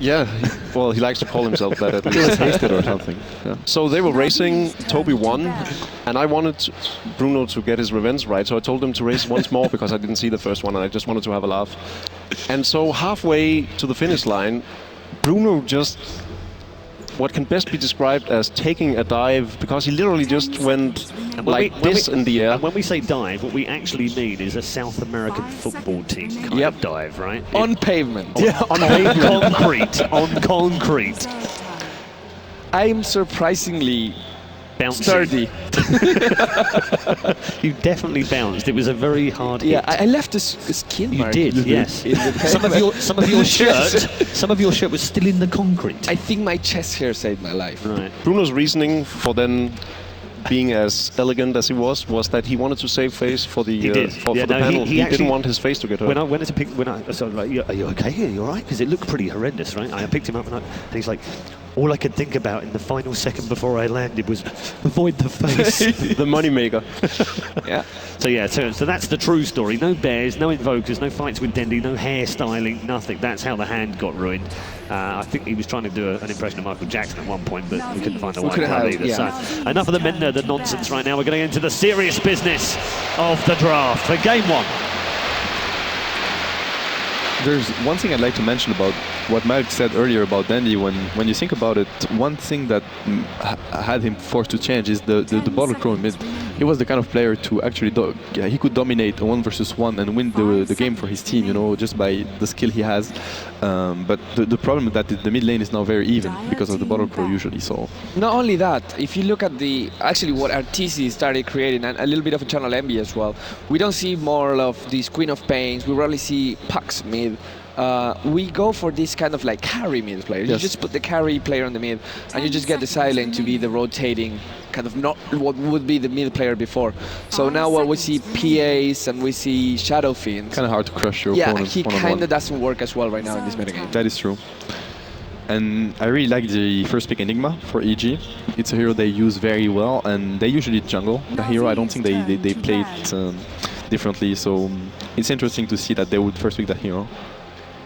Yeah, well, he likes to call himself that at least. He was hasted or something. Yeah. So they were racing, Toby won, and I wanted Bruno to get his revenge right, so I told him to race once more because I didn't see the first one and I just wanted to have a laugh. And so halfway to the finish line, Bruno just, what can best be described as taking a dive, because he literally just went like this in the air. And when we say dive, what we actually mean is a South American football team kind of dive, right? On pavement. Yeah, on concrete. On concrete. I'm surprisingly Bouncing. sturdy. You definitely bounced. It was a very hard hit. Yeah, I left a skin You mark. did, yes. in the Some of your shirt was still in the concrete. I think my chest hair saved my life. Right. Bruno's reasoning for then being as elegant as he was that he wanted to save face for the for the panel. He didn't want his face to get hurt. When I went to pick, I sort of like, are you okay? Are you all right? Because it looked pretty horrendous, right? I picked him up and he's like, all I could think about in the final second before I landed was avoid the face. The moneymaker. Yeah. So that's the true story. No bears, no invokers, no fights with Dendy, no hairstyling, nothing. That's how the hand got ruined. I think he was trying to do an impression of Michael Jackson at one point, but we couldn't find the white club either. Yeah. So enough of the nonsense right now. We're getting into the serious business of the draft for game one. There's one thing I'd like to mention about what Mark said earlier about Dandy. When you think about it, one thing that had him forced to change is the bottle crow mid. He was the kind of player to actually he could dominate a 1 versus 1 and win the game for his team, you know, just by the skill he has. But the problem with that is the mid lane is now very even because of the bottle crow usually. So not only that, if you look at actually what Arteezy started creating, and a little bit of Eternal Envy as well, we don't see more of these Queen of Pains. We rarely see pucks mid. We go for this kind of like carry mid player. You just put the carry player on the mid, and you just get the silent to be the rotating kind of, not what would be the mid player before. So now what we see PAs and we see Shadow Fiends. Kind of hard to crush your opponent. Yeah, he kind of doesn't work as well right now in this metagame. That is true. And I really like the first pick Enigma for EG. It's a hero they use very well, and they usually jungle the hero. I don't think they play it differently, so it's interesting to see that they would first pick that hero.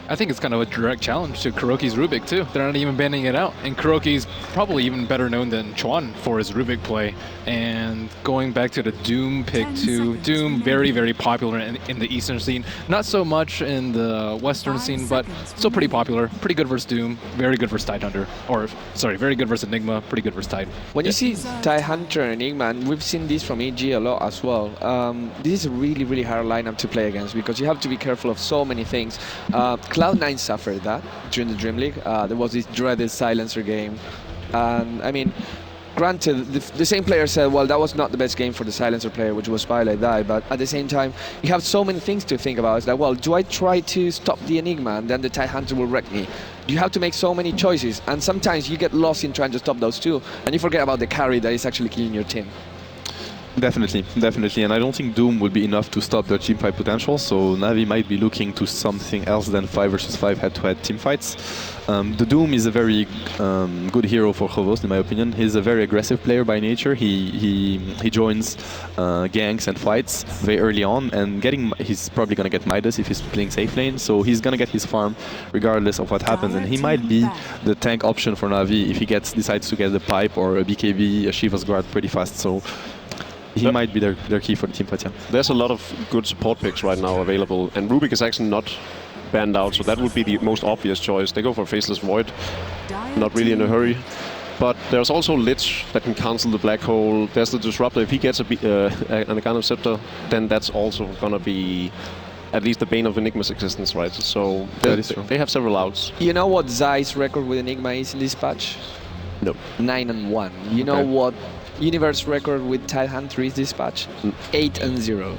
I think it's kind of a direct challenge to Kuroki's Rubik too. They're not even banning it out. And Kuroki's probably even better known than Chuan for his Rubik play. And going back to the Doom pick too, Doom very, very popular in the Eastern scene. Not so much in the Western scene, but still pretty popular. Pretty good versus Doom, very good versus Tidehunter. Or, sorry, very good versus Enigma, pretty good versus Tide. When you see Tidehunter and Enigma, and we've seen this from EG a lot as well, this is a really, really hard lineup to play against because you have to be careful of so many things. Cloud9 suffered that during the Dream League. There was this dreaded silencer game. And I mean, granted, the same player said, well, that was not the best game for the silencer player, which was Spylight Die. But at the same time, you have so many things to think about. It's like, well, do I try to stop the Enigma and then the Tidehunter will wreck me? You have to make so many choices. And sometimes you get lost in trying to stop those two. And you forget about the carry that is actually killing your team. Definitely, and I don't think Doom will be enough to stop their teamfight potential, so Navi might be looking to something else than 5 versus 5 head-to-head teamfights. The Doom is a very good hero for Chovos, in my opinion. He's a very aggressive player by nature. He joins ganks and fights very early on, and he's probably going to get Midas if he's playing safe lane, so he's going to get his farm regardless of what happens, and he might be the tank option for Navi if he decides to get the pipe or a BKB, a Shiva's Guard pretty fast. So he might be their key for the team fight, yeah. There's a lot of good support picks right now available, and Rubik is actually not banned out, so that would be the most obvious choice. They go for Faceless Void, not really in a hurry. But there's also Lich that can cancel the Black Hole. There's the Disruptor. If he gets an Aghanim Scepter, then that's also going to be at least the bane of Enigma's existence, right? So they have several outs. You know what Zai's record with Enigma is in this patch? No. 9-1. You know what Universe record with Tidehunter is this patch? 8-0.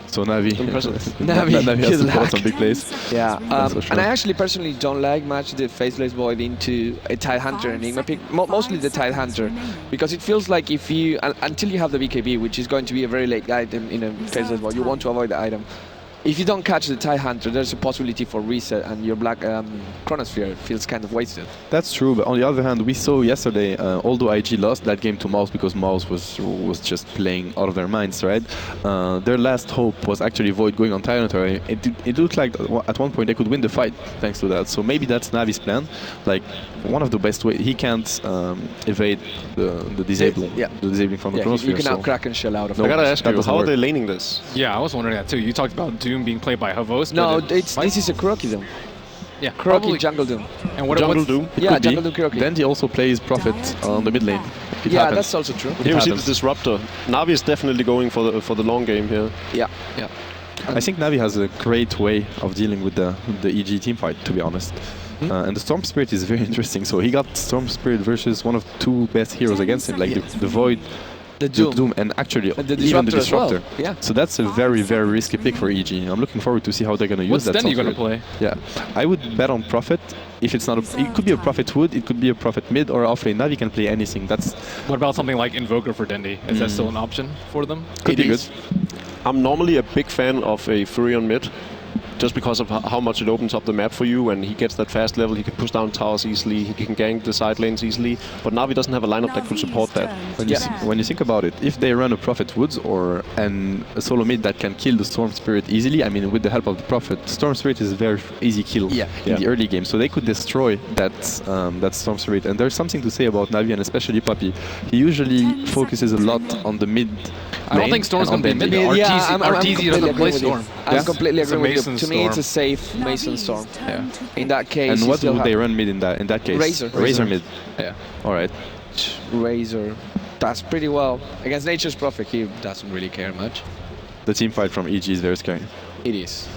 So Navi, Impressive. Navi has to put some big plays. Yeah, sure. and I actually personally don't like much the Faceless Void into a Tidehunter Enigma pick, mostly the Tidehunter, because it feels like if you, until you have the BKB, which is going to be a very late item in a Faceless Void, you want to avoid the item. if you don't catch the Tide Hunter, there's a possibility for reset, and your black Chronosphere feels kind of wasted. That's true, but on the other hand, we saw yesterday, although IG lost that game to Mouse because Mouse was just playing out of their minds, right? Their last hope was actually Void going on Tyranitar. It looked like at one point they could win the fight thanks to that. So maybe that's Navi's plan. Like one of the best ways, he can't evade the disabling, the disabling from the Chronosphere. You can now crack and shell out of it. I gotta ask you, how are they laning this? Yeah, I was wondering that too. You talked about Doom being played by Havos. No, this is a Kuroki Doom. Yeah, Kuroki Jungle Doom. And what Jungle Doom? Yeah, Jungle Doom Kuroki. Then he also plays Prophet on the mid lane. Yeah, that's also true. Here we see the Disruptor. Navi is definitely going for the long game here. Yeah. I think Navi has a great way of dealing with the EG teamfight, to be honest. And the Storm Spirit is very interesting. So he got Storm Spirit versus one of two best heroes against him, like the Void, the Doom, and actually even the Disruptor. Well. Yeah. So that's a very, very risky pick for EG. I'm looking forward to see how they're going to use that. What's then you're going to play? Yeah, I would bet on Prophet. If it's not, it could be a Prophet Wood, it could be a Prophet mid or offlane. Navi can play anything. That's. What about something like Invoker for Dendi? Is that still an option for them? Could be good. I'm normally a big fan of a Furion mid, just because of how much it opens up the map for you, and he gets that fast level, he can push down towers easily, he can gank the side lanes easily, but Navi doesn't have a lineup that could support that. When you think about it, if they run a Prophet Woods or a solo mid that can kill the Storm Spirit easily, I mean with the help of the Prophet, Storm Spirit is a very easy kill in the early game, so they could destroy that Storm Spirit. And there's something to say about Navi, and especially Puppy. He usually focuses a lot on the mid. I don't think Storm's going to be mid. Arteezy doesn't play Storm. I'm completely agreeing with you. To me, Storm. it's a safe Mason Storm. Yeah. In that case, and what would they run mid in that case? Razor mid. Yeah. All right. Razor. That's pretty well. Against Nature's Prophet, he doesn't really care much. The team fight from EG is very scary. It is.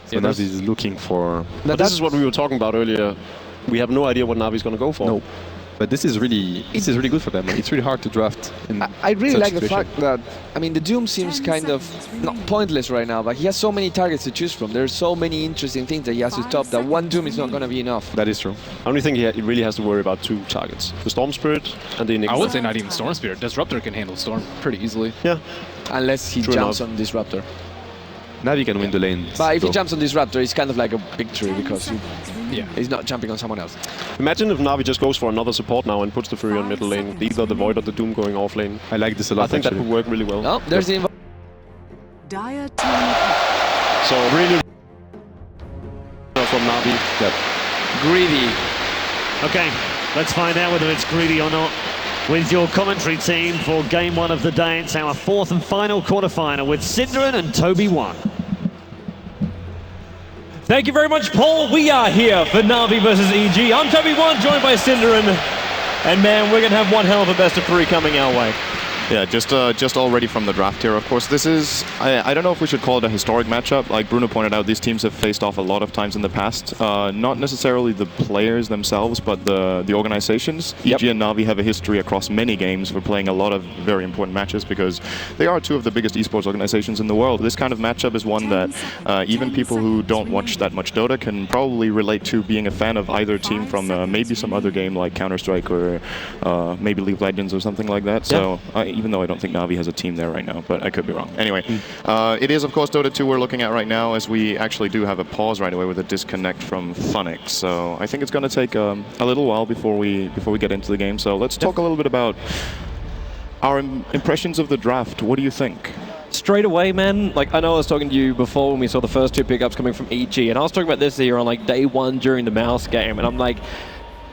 So Navi is looking for. But this is what we were talking about earlier. We have no idea what Navi's going to go for. No. But this is really good for them. Like, it's really hard to draft. I really like the fact that, I mean, the Doom seems kind of not pointless right now, but he has so many targets to choose from. There's so many interesting things that he has to stop that one Doom is not going to be enough. That is true. I only think he really has to worry about two targets: the Storm Spirit and the Enigma. I would say not even Storm Spirit. Disruptor can handle Storm pretty easily. Yeah. Unless he jumps on Disruptor. Navi can win the lane. But if he jumps on Disruptor, it's kind of like a victory because he's not jumping on someone else. Imagine if Navi just goes for another support now and puts the Fury on middle lane, either the Void or the Doom going off lane. I like this a lot. I think that would work really well. Oh, there's the invo. So really from Navi. Yep. Greedy. Okay, let's find out whether it's greedy or not with your commentary team for game one of the day. It's our fourth and final quarterfinal with Synderen and Toby1. Thank you very much, Paul. We are here for Navi versus EG. I'm Toby1, joined by Synderen. And man, we're going to have one hell of a best of three coming our way. Yeah, just already from the draft here, of course. This is, I don't know if we should call it a historic matchup. Like Bruno pointed out, these teams have faced off a lot of times in the past. Not necessarily the players themselves, but the organizations. EG and Navi have a history across many games for playing a lot of very important matches because they are two of the biggest esports organizations in the world. This kind of matchup is one that even people who don't watch that much Dota can probably relate to being a fan of either team from maybe some other game like Counter-Strike or maybe League of Legends or something like that. So even though I don't think Navi has a team there right now, but I could be wrong. Anyway, it is, of course, Dota 2 we're looking at right now, as we actually do have a pause right away with a disconnect from Funix. So I think it's going to take a little while before we get into the game. So let's talk a little bit about our impressions of the draft. What do you think? Straight away, man, like I know I was talking to you before when we saw the first two pickups coming from EG, and I was talking about this here on like day one during the Mouse game, and I'm like,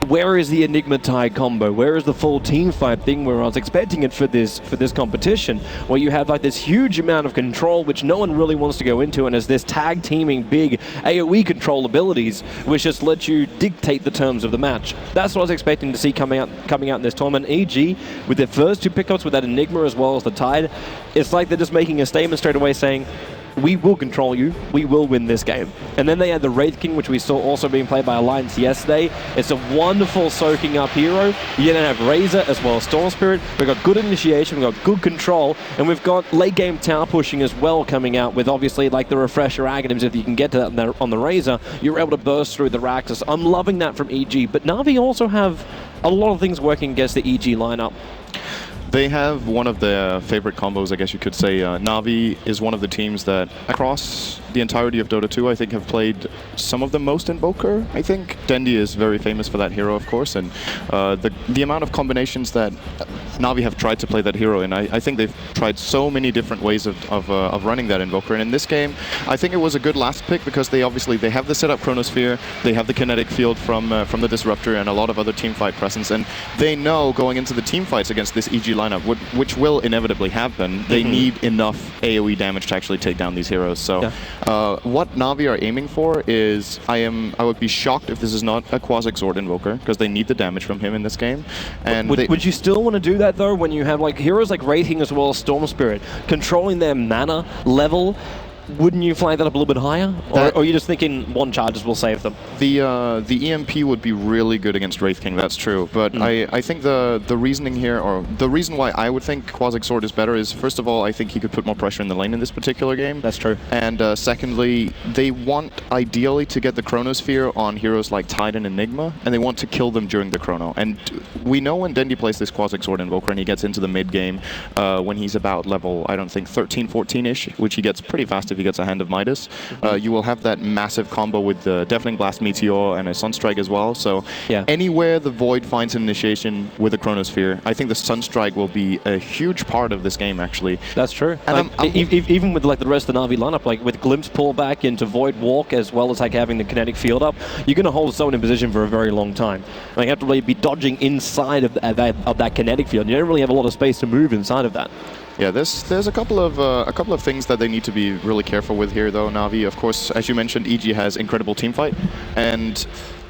where is the Enigma Tide combo? Where is the full team fight thing where I was expecting it for this competition? Where you have like this huge amount of control which no one really wants to go into, and as this tag teaming big AoE control abilities which just let you dictate the terms of the match. That's what I was expecting to see coming out in this tournament. EG with their first two pickups with that Enigma as well as the Tide, it's like they're just making a statement straight away saying, we will control you, we will win this game. And then they had the Wraith King, which we saw also being played by Alliance yesterday. It's a wonderful soaking up hero. You then have Razor as well as Storm Spirit. We've got good initiation, we've got good control, and we've got late game tower pushing as well coming out with obviously like the refresher Aghanims. If you can get to that on the Razor, you're able to burst through the Rakdos. I'm loving that from EG, but Navi also have a lot of things working against the EG lineup. They have one of their favorite combos, I guess you could say. NAVI is one of the teams that, across the entirety of Dota 2, I think have played some of the most Invoker, I think. Dendi is very famous for that hero, of course, and the amount of combinations that NAVI have tried to play that hero in, I think they've tried so many different ways of running that Invoker. And in this game, I think it was a good last pick because they have the setup Chronosphere, they have the kinetic field from the Disruptor and a lot of other teamfight presence, and they know going into the teamfights against this EG lineup, which will inevitably happen, they need enough AoE damage to actually take down these heroes. So what NAVI are aiming for is, I would be shocked if this is not a Quasi-Xord Invoker, because they need the damage from him in this game. And would you still want to do that though, when you have like heroes like Wraith King as well as Storm Spirit controlling their mana level? Wouldn't you flag that up a little bit higher? Or are you just thinking one charges will save them? The EMP would be really good against Wraith King, that's true. But I think the reasoning here, or the reason why I would think Quasi-Xord is better is, first of all, I think he could put more pressure in the lane in this particular game. That's true. And secondly, they want ideally to get the Chronosphere on heroes like Tide and Enigma, and they want to kill them during the Chrono. And we know when Dendi plays this Quasi-Xord Invoker and he gets into the mid game, when he's about level, I don't think, 13, 14-ish, which he gets pretty fast if he gets a Hand of Midas, you will have that massive combo with the Deafening Blast Meteor and a Sunstrike as well. So anywhere the Void finds an initiation with a Chronosphere, I think the Sunstrike will be a huge part of this game, actually. That's true. And like, even with like the rest of the NAVI lineup, like with Glimpse pullback into Void Walk, as well as like having the kinetic field up, you're going to hold someone in position for a very long time. Like, you have to really be dodging inside of that kinetic field. You don't really have a lot of space to move inside of that. Yeah, there's a couple of things that they need to be really careful with here, though. NAVI, of course, as you mentioned, EG has incredible teamfight, and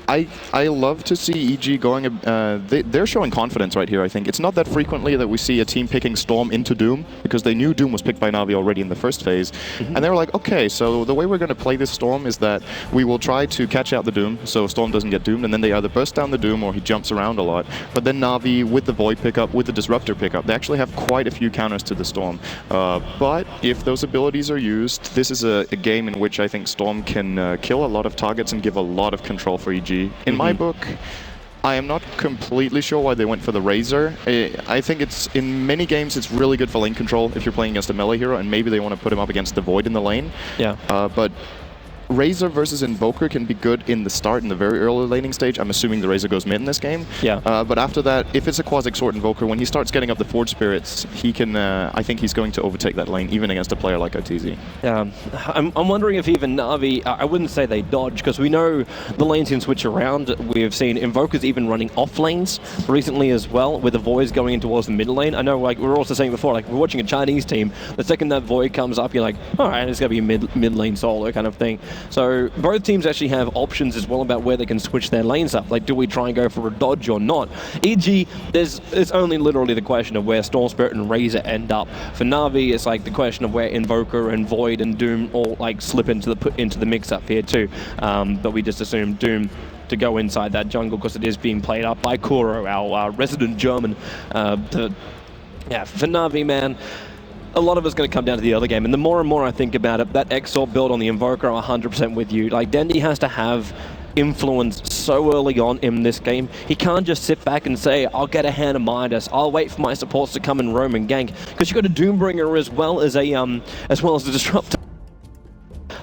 I love to see EG going. They're showing confidence right here. I think it's not that frequently that we see a team picking Storm into Doom, because they knew Doom was picked by NAVI already in the first phase, and they were like, okay, so the way we're going to play this Storm is that we will try to catch out the Doom, so Storm doesn't get doomed, and then they either burst down the Doom or he jumps around a lot. But then NAVI, with the Void pickup, with the Disruptor pickup, they actually have quite a few counters to the Storm. But if those abilities are used, this is a game in which I think Storm can kill a lot of targets and give a lot of control for EG. In my book, I am not completely sure why they went for the Razor. I think it's, in many games, it's really good for lane control if you're playing against a melee hero, and maybe they want to put him up against the Void in the lane. Yeah. But Razor versus Invoker can be good in the start, in the very early laning stage. I'm assuming the Razor goes mid in this game. Yeah. But after that, if it's a Quasi-Xord Invoker, when he starts getting up the Forge Spirits, he can. I think he's going to overtake that lane, even against a player like Arteezy. Yeah. I'm wondering if even NAVI, I wouldn't say they dodge, because we know the lanes can switch around. We've seen Invokers even running off lanes recently as well, with the Voids going in towards the mid lane. I know, like we were also saying before, like we're watching a Chinese team, the second that Void comes up, you're like, all right, it's going to be a mid lane solo kind of thing. So both teams actually have options as well about where they can switch their lanes up. Like, do we try and go for a dodge or not? EG, it's only literally the question of where Storm Spirit and Razor end up. For NAVI, it's like the question of where Invoker and Void and Doom all like slip into the mix up here too. But we just assume Doom to go inside that jungle because it is being played up by Kuro, our resident German. Yeah, for NAVI, man, a lot of it's going to come down to the other game, and the more and more I think about it, that Exalt build on the Invoker, I'm 100% with you. Like, Dendi has to have influence so early on in this game. He can't just sit back and say, I'll get a Hand of Midas, I'll wait for my supports to come and roam and gank, because you've got a Doombringer as well as a Disruptor.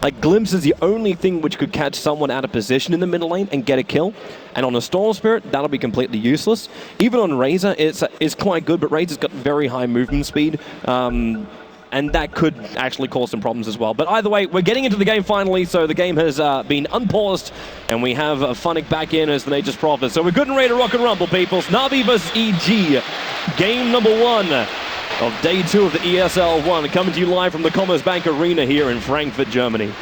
Like, Glimpse is the only thing which could catch someone out of position in the middle lane and get a kill. And on a Storm Spirit, that'll be completely useless. Even on Razor, it's quite good, but Razor's got very high movement speed. And that could actually cause some problems as well. But either way, we're getting into the game finally, so the game has been unpaused, and we have Funnick back in as the Nature's Prophet. So we're good and ready to rock and rumble, peoples. NAVI versus EG. Game number 1 of day 2 of the ESL 1, coming to you live from the Commerzbank Arena here in Frankfurt, Germany.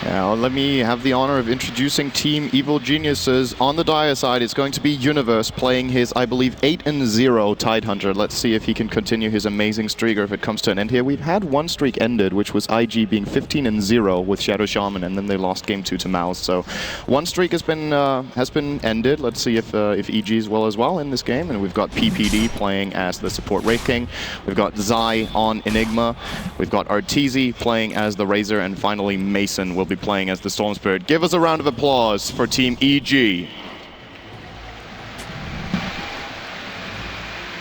Now, let me have the honor of introducing Team Evil Geniuses. On the Dire side, it's going to be Universe playing his, I believe, 8-0 Tidehunter. Let's see if he can continue his amazing streak or if it comes to an end here. We've had one streak ended, which was IG being 15-0 with Shadow Shaman, and then they lost game 2 to Mouse. So one streak has been ended. Let's see if EG is well in this game. And we've got PPD playing as the support Wraith King. We've got Zai on Enigma. We've got Arteezy playing as the Razor, and finally Mason will be playing as the Storm Spirit. Give us a round of applause for Team EG.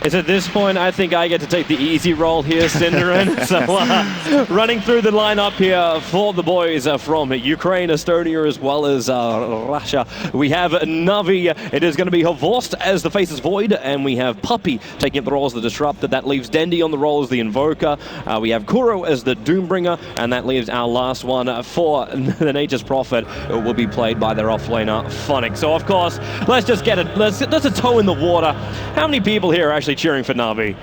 It's at this point, I think I get to take the easy role here, Cinderin. So running through the lineup here for the boys from Ukraine, Estonia, as well as Russia. We have NAVI. It is going to be Horst as the Faceless Void, and we have Puppy taking up the role as the Disruptor. That leaves Dendy on the role as the Invoker. We have Kuro as the Doombringer, and that leaves our last one for the Nature's Prophet. It will be played by their offlaner, Phonic. So, of course, let's just get it. Let's a toe in the water. How many people here are actually cheering for Navi?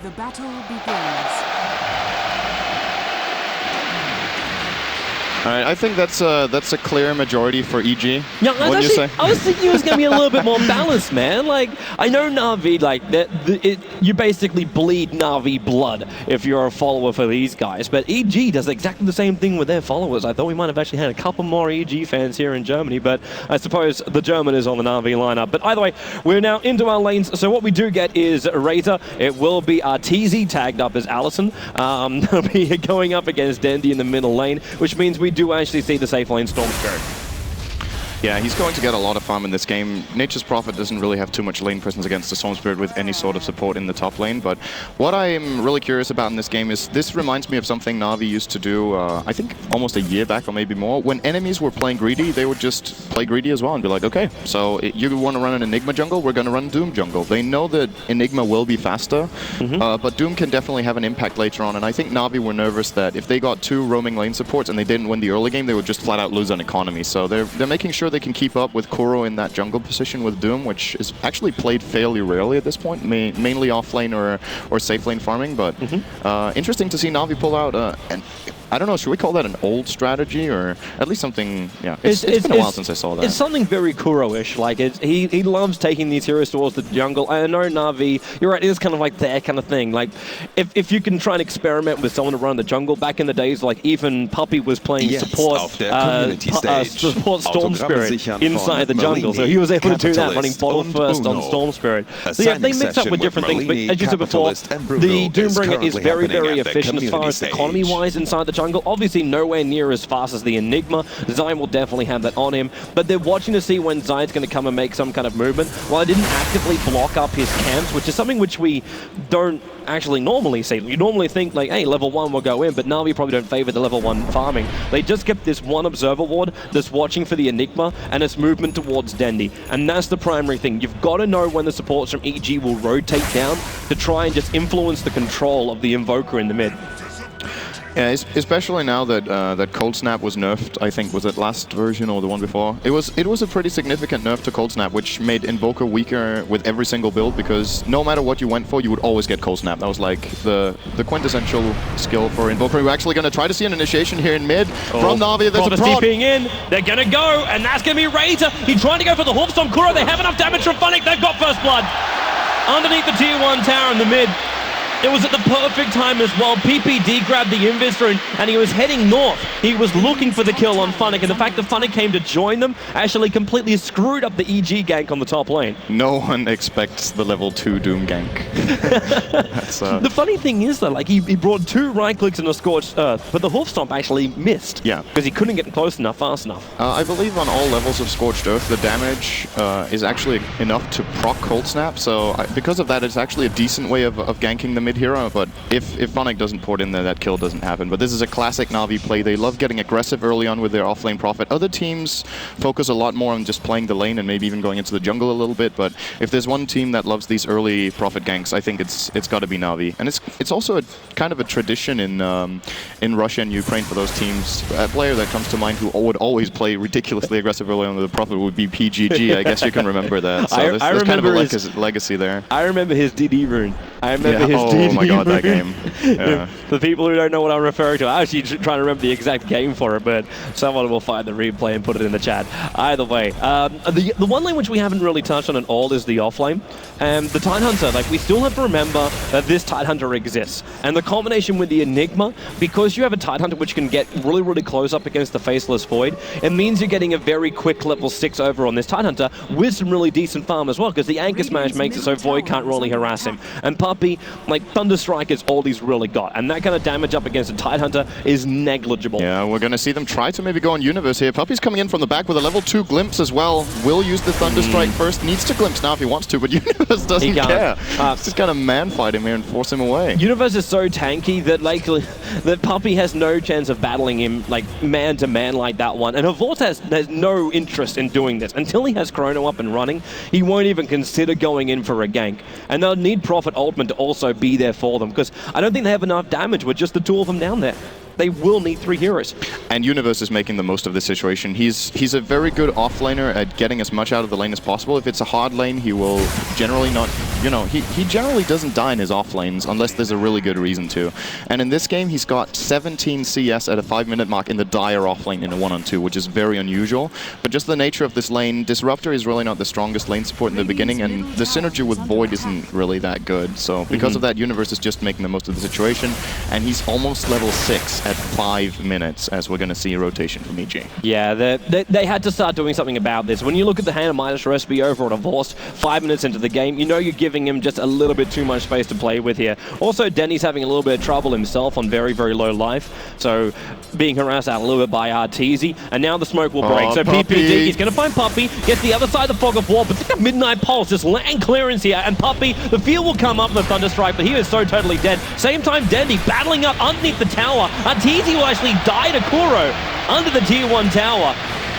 The battle begins. All right, I think that's a clear majority for EG. Yeah, what do you say? I was thinking it was going to be a little bit more balanced, man. Like, I know Navi, like, you basically bleed Navi blood if you're a follower for these guys, but EG does exactly the same thing with their followers. I thought we might have actually had a couple more EG fans here in Germany, but I suppose the German is on the Navi lineup. But either way, we're now into our lanes, so what we do get is Razor. It will be Arteezy tagged up as Allison. They'll be going up against Dendy in the middle lane, which means we do actually see the safe lane Storm Spirit. Yeah, he's going to get a lot of farm in this game. Nature's Prophet doesn't really have too much lane presence against the Storm Spirit with any sort of support in the top lane, but what I'm really curious about in this game is this reminds me of something Navi used to do, I think almost a year back or maybe more. When enemies were playing greedy, they would just play greedy as well and be like, okay, so you want to run an Enigma jungle, we're going to run Doom jungle. They know that Enigma will be faster, but Doom can definitely have an impact later on, and I think Navi were nervous that if they got 2 roaming lane supports and they didn't win the early game, they would just flat out lose an economy. So they're making sure they can keep up with Kuro in that jungle position with Doom, which is actually played fairly rarely at this point, mainly off lane or safe lane farming, but interesting to see Navi pull out and I don't know, should we call that an old strategy or at least something, yeah, it's been a while since I saw that. It's something very Kuro-ish, like he loves taking these heroes towards the jungle. I know Navi, you're right, it is kind of like that kind of thing. Like, if you can try and experiment with someone to run the jungle, back in the days, like even Puppy was playing support Storm Spirit inside the jungle, so he was able to do that, running bottle first on Storm Spirit. So yeah, they mix up with different things, but as you said before, the Doombringer is very, very efficient as far as economy-wise inside the jungle. Obviously nowhere near as fast as the Enigma. Zion will definitely have that on him, but they're watching to see when Zion's going to come and make some kind of movement. While I didn't actively block up his camps, which is something which we don't actually normally see. You normally think like, hey, level 1 will go in, but Navi probably don't favor the level 1 farming. They just kept this one observer ward that's watching for the Enigma and its movement towards Dendy, and that's the primary thing. You've got to know when the supports from EG will rotate down to try and just influence the control of the Invoker in the mid. Yeah, especially now that that Cold Snap was nerfed. I think was it last version or the one before. It was a pretty significant nerf to Cold Snap, which made Invoker weaker with every single build because no matter what you went for, you would always get Cold Snap. That was like the quintessential skill for Invoker. We're actually going to try to see an initiation here in mid from Navi. There's a prod. In. They're going to go, and that's going to be Razor. He's trying to go for the Hawkstorm Kuro. They have enough damage from Phonic. They've got first blood underneath the tier 1 tower in the mid. It was at the perfect time as well. PPD grabbed the Invis rune and he was heading north. He was looking for the kill on Phonic, and the fact that Phonic came to join them actually completely screwed up the EG gank on the top lane. No one expects the level 2 Doom gank. That's, the funny thing is though, like he brought 2 right clicks and a Scorched Earth, but the Hoof Stomp actually missed. Yeah. Because he couldn't get close enough, fast enough. I believe on all levels of Scorched Earth, the damage is actually enough to proc Cold Snap, so because of that, it's actually a decent way of ganking the mid hero, but if Phonic doesn't port in there, that kill doesn't happen. But this is a classic Navi play. They love getting aggressive early on with their offlane Prophet. Other teams focus a lot more on just playing the lane and maybe even going into the jungle a little bit, but if there's one team that loves these early Prophet ganks, I think it's got to be Navi. And it's also a kind of a tradition in Russia and Ukraine for those teams. A player that comes to mind who would always play ridiculously aggressive early on with the Prophet would be PGG. I guess you can remember that. So there's kind of a legacy there. I remember his DD rune. I remember his DD Oh my god, that game. Yeah. For people who don't know what I'm referring to, I'm actually trying to remember the exact game for it, but someone will find the replay and put it in the chat. Either way, the one lane which we haven't really touched on at all is the offlane. The Tidehunter, like we still have to remember that this Tidehunter exists. And the combination with the Enigma, because you have a Tidehunter which can get really, really close up against the Faceless Void, it means you're getting a very quick level 6 over on this Tidehunter with some really decent farm as well, because the Anchor Smash makes it so Void can't really harass him. And Puppy, like, Thunderstrike is all he's really got, and that kind of damage up against a Tidehunter is negligible. Yeah, we're going to see them try to maybe go on Universe here. Puppy's coming in from the back with a level 2 glimpse as well. Will use the Thunderstrike first, needs to glimpse now if he wants to, but Universe doesn't care. Just kind of man-fight him here and force him away. Universe is so tanky that that Puppy has no chance of battling him like man-to-man like that one, and Havort has no interest in doing this. Until he has Chrono up and running, he won't even consider going in for a gank, and they'll need Prophet Ultimate to also be there for them, because I don't think they have enough damage with just the 2 of them down there. They will need 3 heroes. And Universe is making the most of this situation. He's a very good offlaner at getting as much out of the lane as possible. If it's a hard lane, he will generally not, you know, he generally doesn't die in his off lanes unless there's a really good reason to. And in this game, he's got 17 CS at a 5-minute mark in the dire off lane in a 1-on-2, which is very unusual. But just the nature of this lane, Disruptor is really not the strongest lane support in the beginning, and the synergy with Void isn't really that good. So because of that, Universe is just making the most of the situation, and he's almost level 6 at 5 minutes, as we're going to see a rotation from EG. Yeah, they had to start doing something about this. When you look at the Hand of Midas recipe over on Avorst, 5 minutes into the game, you know you're giving him just a little bit too much space to play with here. Also, Denny's having a little bit of trouble himself on very, very low life, so being harassed out a little bit by Arteezy, and now the smoke will break. So Puppy. PPD, he's going to find Puppy, gets the other side of the Fog of War, but think of Midnight Pulse, just land clearance here, and Puppy, the field will come up with Thunderstrike, but he is so totally dead. Same time, Dendy battling up underneath the tower. Arteezy will actually die to Kuro under the tier 1 tower.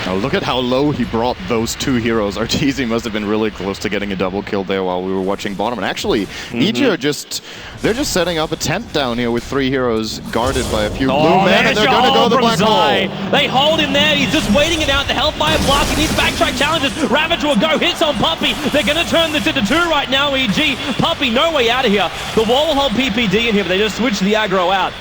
Oh, look at how low he brought those 2 heroes. Arteezy must have been really close to getting a double kill there while we were watching bottom. And actually, EG are they're just setting up a tent down here with 3 heroes guarded by a few blue men, and they're going to go the black hole. They hold him there. He's just waiting it out. The Hellfire Blast, and these backtrack challenges. Ravage will go, hits on Puppy. They're going to turn this into 2 right now, EG. Puppy, no way out of here. The wall will hold PPD in here, but they just switch the aggro out.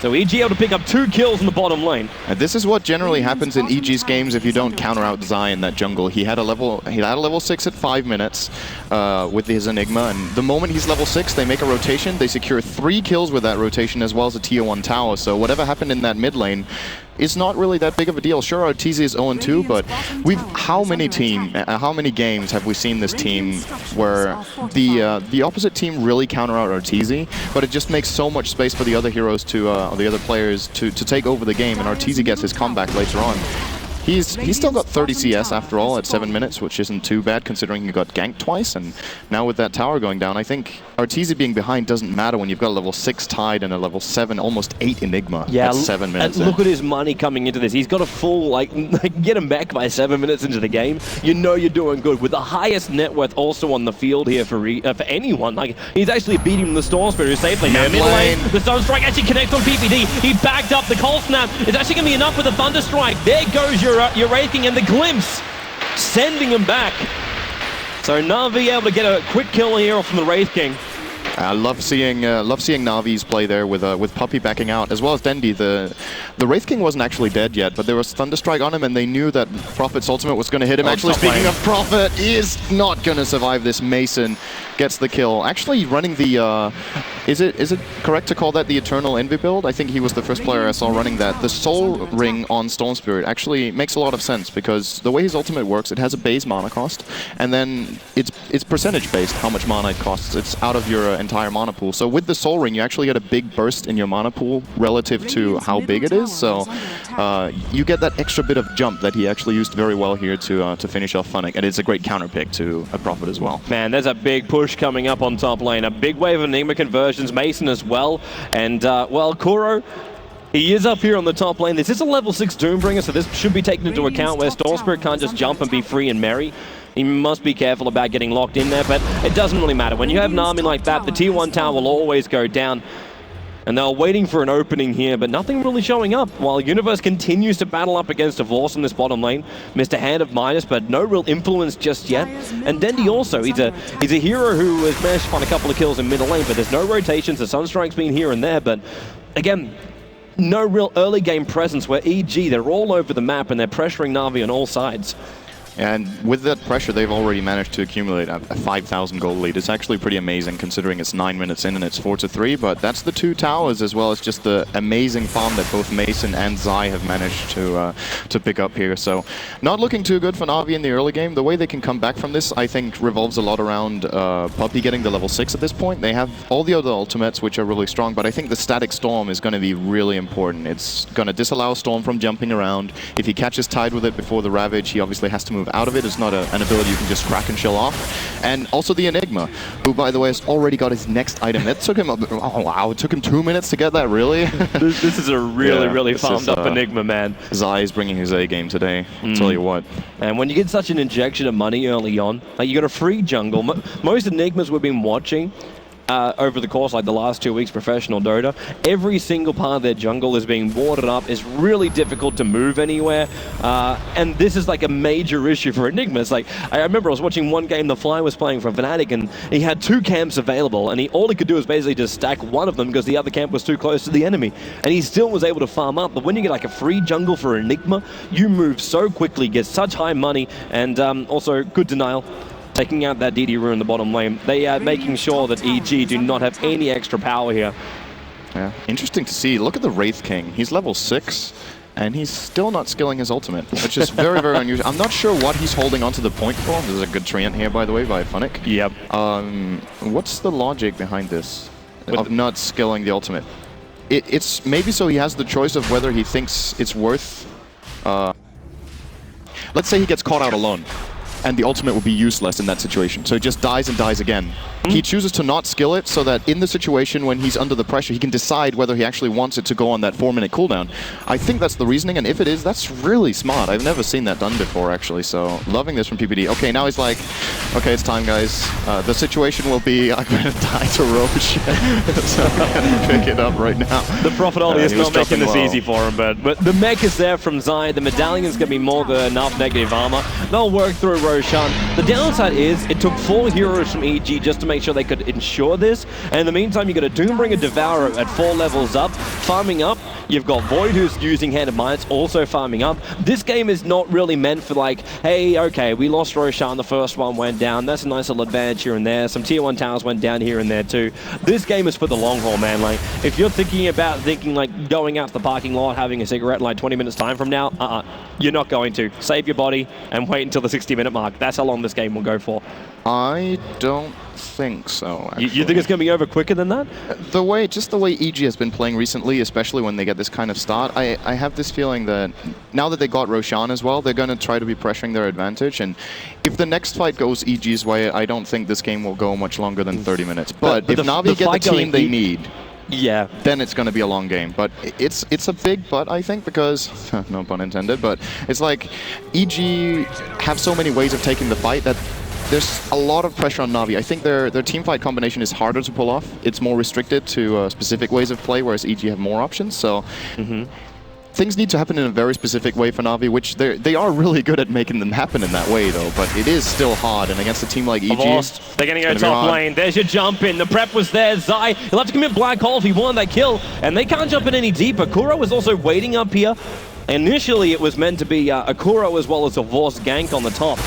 So EG able to pick up 2 kills in the bottom lane. And this is what generally happens in EG's games if you don't counter out Zai in that jungle. He had a level 6 at 5 minutes with his Enigma, and the moment he's level 6, they make a rotation. They secure 3 kills with that rotation as well as a tier 1 tower. So whatever happened in that mid lane is not really that big of a deal. Sure, Arteezy is 0-2, but how many games have we seen this team where the opposite team really counter out Arteezy, but it just makes so much space for the other heroes to, or the other players to take over the game, and Arteezy gets his comeback later on. He's still got 30 CS after all at 7 minutes, which isn't too bad considering he got ganked twice, and now with that tower going down, I think Arteezy being behind doesn't matter when you've got a level 6 Tide and a level 7, almost 8 Enigma at 7 minutes. And look at his money coming into this. He's got a full, get him back by 7 minutes into the game. You know you're doing good. With the highest net worth also on the field here for anyone. He's actually beating the Storm Spirit safely. Now, mid lane, the Sunstrike actually connects on PPD. He backed up. The Cold Snap is actually going to be enough with the Thunderstrike. There goes your Wraithking, and the Glimpse sending him back. So Navi able to get a quick kill here from the Wraith King. I love seeing Navi's play there with Puppy backing out, as well as Dendy. The Wraith King wasn't actually dead yet, but there was Thunderstrike on him, and they knew that Prophet's ultimate was going to hit him. Actually, speaking of Prophet, he is not going to survive this. Mason gets the kill. Actually, running the is it correct to call that the Eternal Envy build? I think he was the first player I saw running that. The Soul Ring on Storm Spirit actually makes a lot of sense, because the way his ultimate works, it has a base mana cost, and then it's percentage based how much mana it costs. It's out of your entire mana pool. So with the Soul Ring, you actually get a big burst in your mana pool relative to how big it is. So you get that extra bit of jump that he actually used very well here to finish off Funnick, and it's a great counter pick to a Prophet as well. Man, there's a big push coming up on top lane. A big wave of Enigma conversions, Mason as well, and well, Kuro, he is up here on the top lane. This is a level 6 Doombringer, so this should be taken into account where Storm Spirit can't just jump and be free and merry. He must be careful about getting locked in there, but it doesn't really matter. When you have an army like that, the tier 1 tower will always go down. And they're waiting for an opening here, but nothing really showing up, while Universe continues to battle up against Divorce in this bottom lane. Mr. Hand of Midas, but no real influence just yet. And Dendy also, he's a hero who has managed to find a couple of kills in middle lane, but there's no rotations. The Sunstrike's been here and there, but again, no real early game presence where EG, they're all over the map and they're pressuring Navi on all sides. And with that pressure, they've already managed to accumulate a 5,000 gold lead. It's actually pretty amazing considering it's 9 minutes in and it's 4-3, but that's the 2 towers as well as just the amazing farm that both Mason and Zai have managed to pick up here. So not looking too good for NAVI in the early game. The way they can come back from this, I think, revolves a lot around Puppy getting the level 6 at this point. They have all the other ultimates, which are really strong, but I think the static Storm is going to be really important. It's going to disallow Storm from jumping around. If he catches Tide with it before the Ravage, he obviously has to move out of it. It's not an ability you can just crack and chill off. And also the Enigma, who, by the way, has already got his next item. It took him, oh wow, it took him 2 minutes to get that, really? This is a really farmed up Enigma, man. Zai is bringing his A game today, I'll tell you what. And when you get such an injection of money early on, like you got a free jungle. Most Enigmas we've been watching over the course, like the last 2 weeks, professional Dota, every single part of their jungle is being watered up. It's really difficult to move anywhere. And this is like a major issue for Enigma. It's like, I remember I was watching one game, the Fly was playing for Fnatic, and he had 2 camps available, and all he could do was basically just stack one of them because the other camp was too close to the enemy. And he still was able to farm up. But when you get like a free jungle for Enigma, you move so quickly, get such high money, and also good denial. Taking out that DD Rune in the bottom lane. They are making sure that EG do not have any extra power here. Yeah, interesting to see. Look at the Wraith King. He's level 6, and he's still not skilling his ultimate, which is very, very unusual. I'm not sure what he's holding onto the point for. This is a good treant here, by the way, by Funnick. Yep. What's the logic behind this, of not skilling the ultimate? It's maybe so he has the choice of whether he thinks it's worth... let's say he gets caught out alone, and the ultimate will be useless in that situation. So he just dies and dies again. He chooses to not skill it so that in the situation when he's under the pressure, he can decide whether he actually wants it to go on that 4-minute cooldown. I think that's the reasoning, and if it is, that's really smart. I've never seen that done before, actually, so loving this from PPD. Okay, now he's like, okay, it's time, guys. The situation will be, I'm going to die to Roche. So I'm going to pick it up right now. The Profitoli is not making this easy for him, but the mech is there from Zai. The medallion's going to be more than enough negative armor. They'll work through Roshan. The downside is it took 4 heroes from EG just to make sure they could ensure this, and in the meantime you got a Doombringer Devourer at 4 levels up, farming up. You've got Void who's using Hand of Mines, also farming up. This game is not really meant for like, hey, okay, we lost Roshan, the first one went down, that's a nice little advantage here and there, some tier 1 towers went down here and there too. This game is for the long haul, man. Like, if you're thinking like going out to the parking lot, having a cigarette in like 20 minutes time from now, you're not going to. Save your body and wait until the 60-minute mark. That's how long this game will go for. I don't think so, actually. You think it's going to be over quicker than that? Just the way EG has been playing recently, especially when they get this kind of start, I have this feeling that now that they got Roshan as well, they're going to try to be pressuring their advantage, and if the next fight goes EG's way, I don't think this game will go much longer than 30 minutes. But if Navi get the team they need, yeah, then it's going to be a long game. But it's a big but, I think, because, no pun intended, but it's like EG have so many ways of taking the fight that there's a lot of pressure on Navi. I think their teamfight combination is harder to pull off. It's more restricted to specific ways of play, whereas EG have more options. So things need to happen in a very specific way for Navi, which they are really good at making them happen in that way, though. But it is still hard, and against a team like EG, they're going to go top lane. There's your jump in. The prep was there. Zai, he'll have to commit Black Hole if he wanted that kill, and they can't jump in any deeper. Kuro was also waiting up here. Initially, it was meant to be a Kuro as well as a Vorse gank on the top.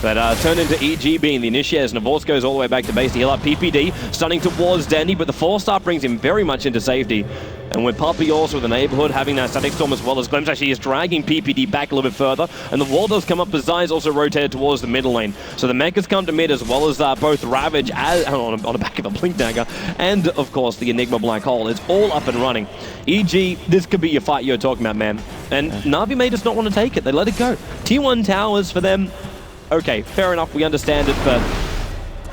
But turned into EG being the initiators, and Vorse goes all the way back to base to heal up PPD, stunning towards Dandy, but the 4-star brings him very much into safety. And with Puppy also with the neighborhood, having that static storm as well as Glimpse actually is dragging PPD back a little bit further, and the wall does come up, but Zai's also rotated towards the middle lane. So the mech has come to mid as well as both Ravage on the back of a Blink Dagger, and of course the Enigma Black Hole. It's all up and running. EG, this could be your fight you're talking about, man. And Navi may just not want to take it. They let it go. Tier 1 towers for them. Okay, fair enough, we understand it, but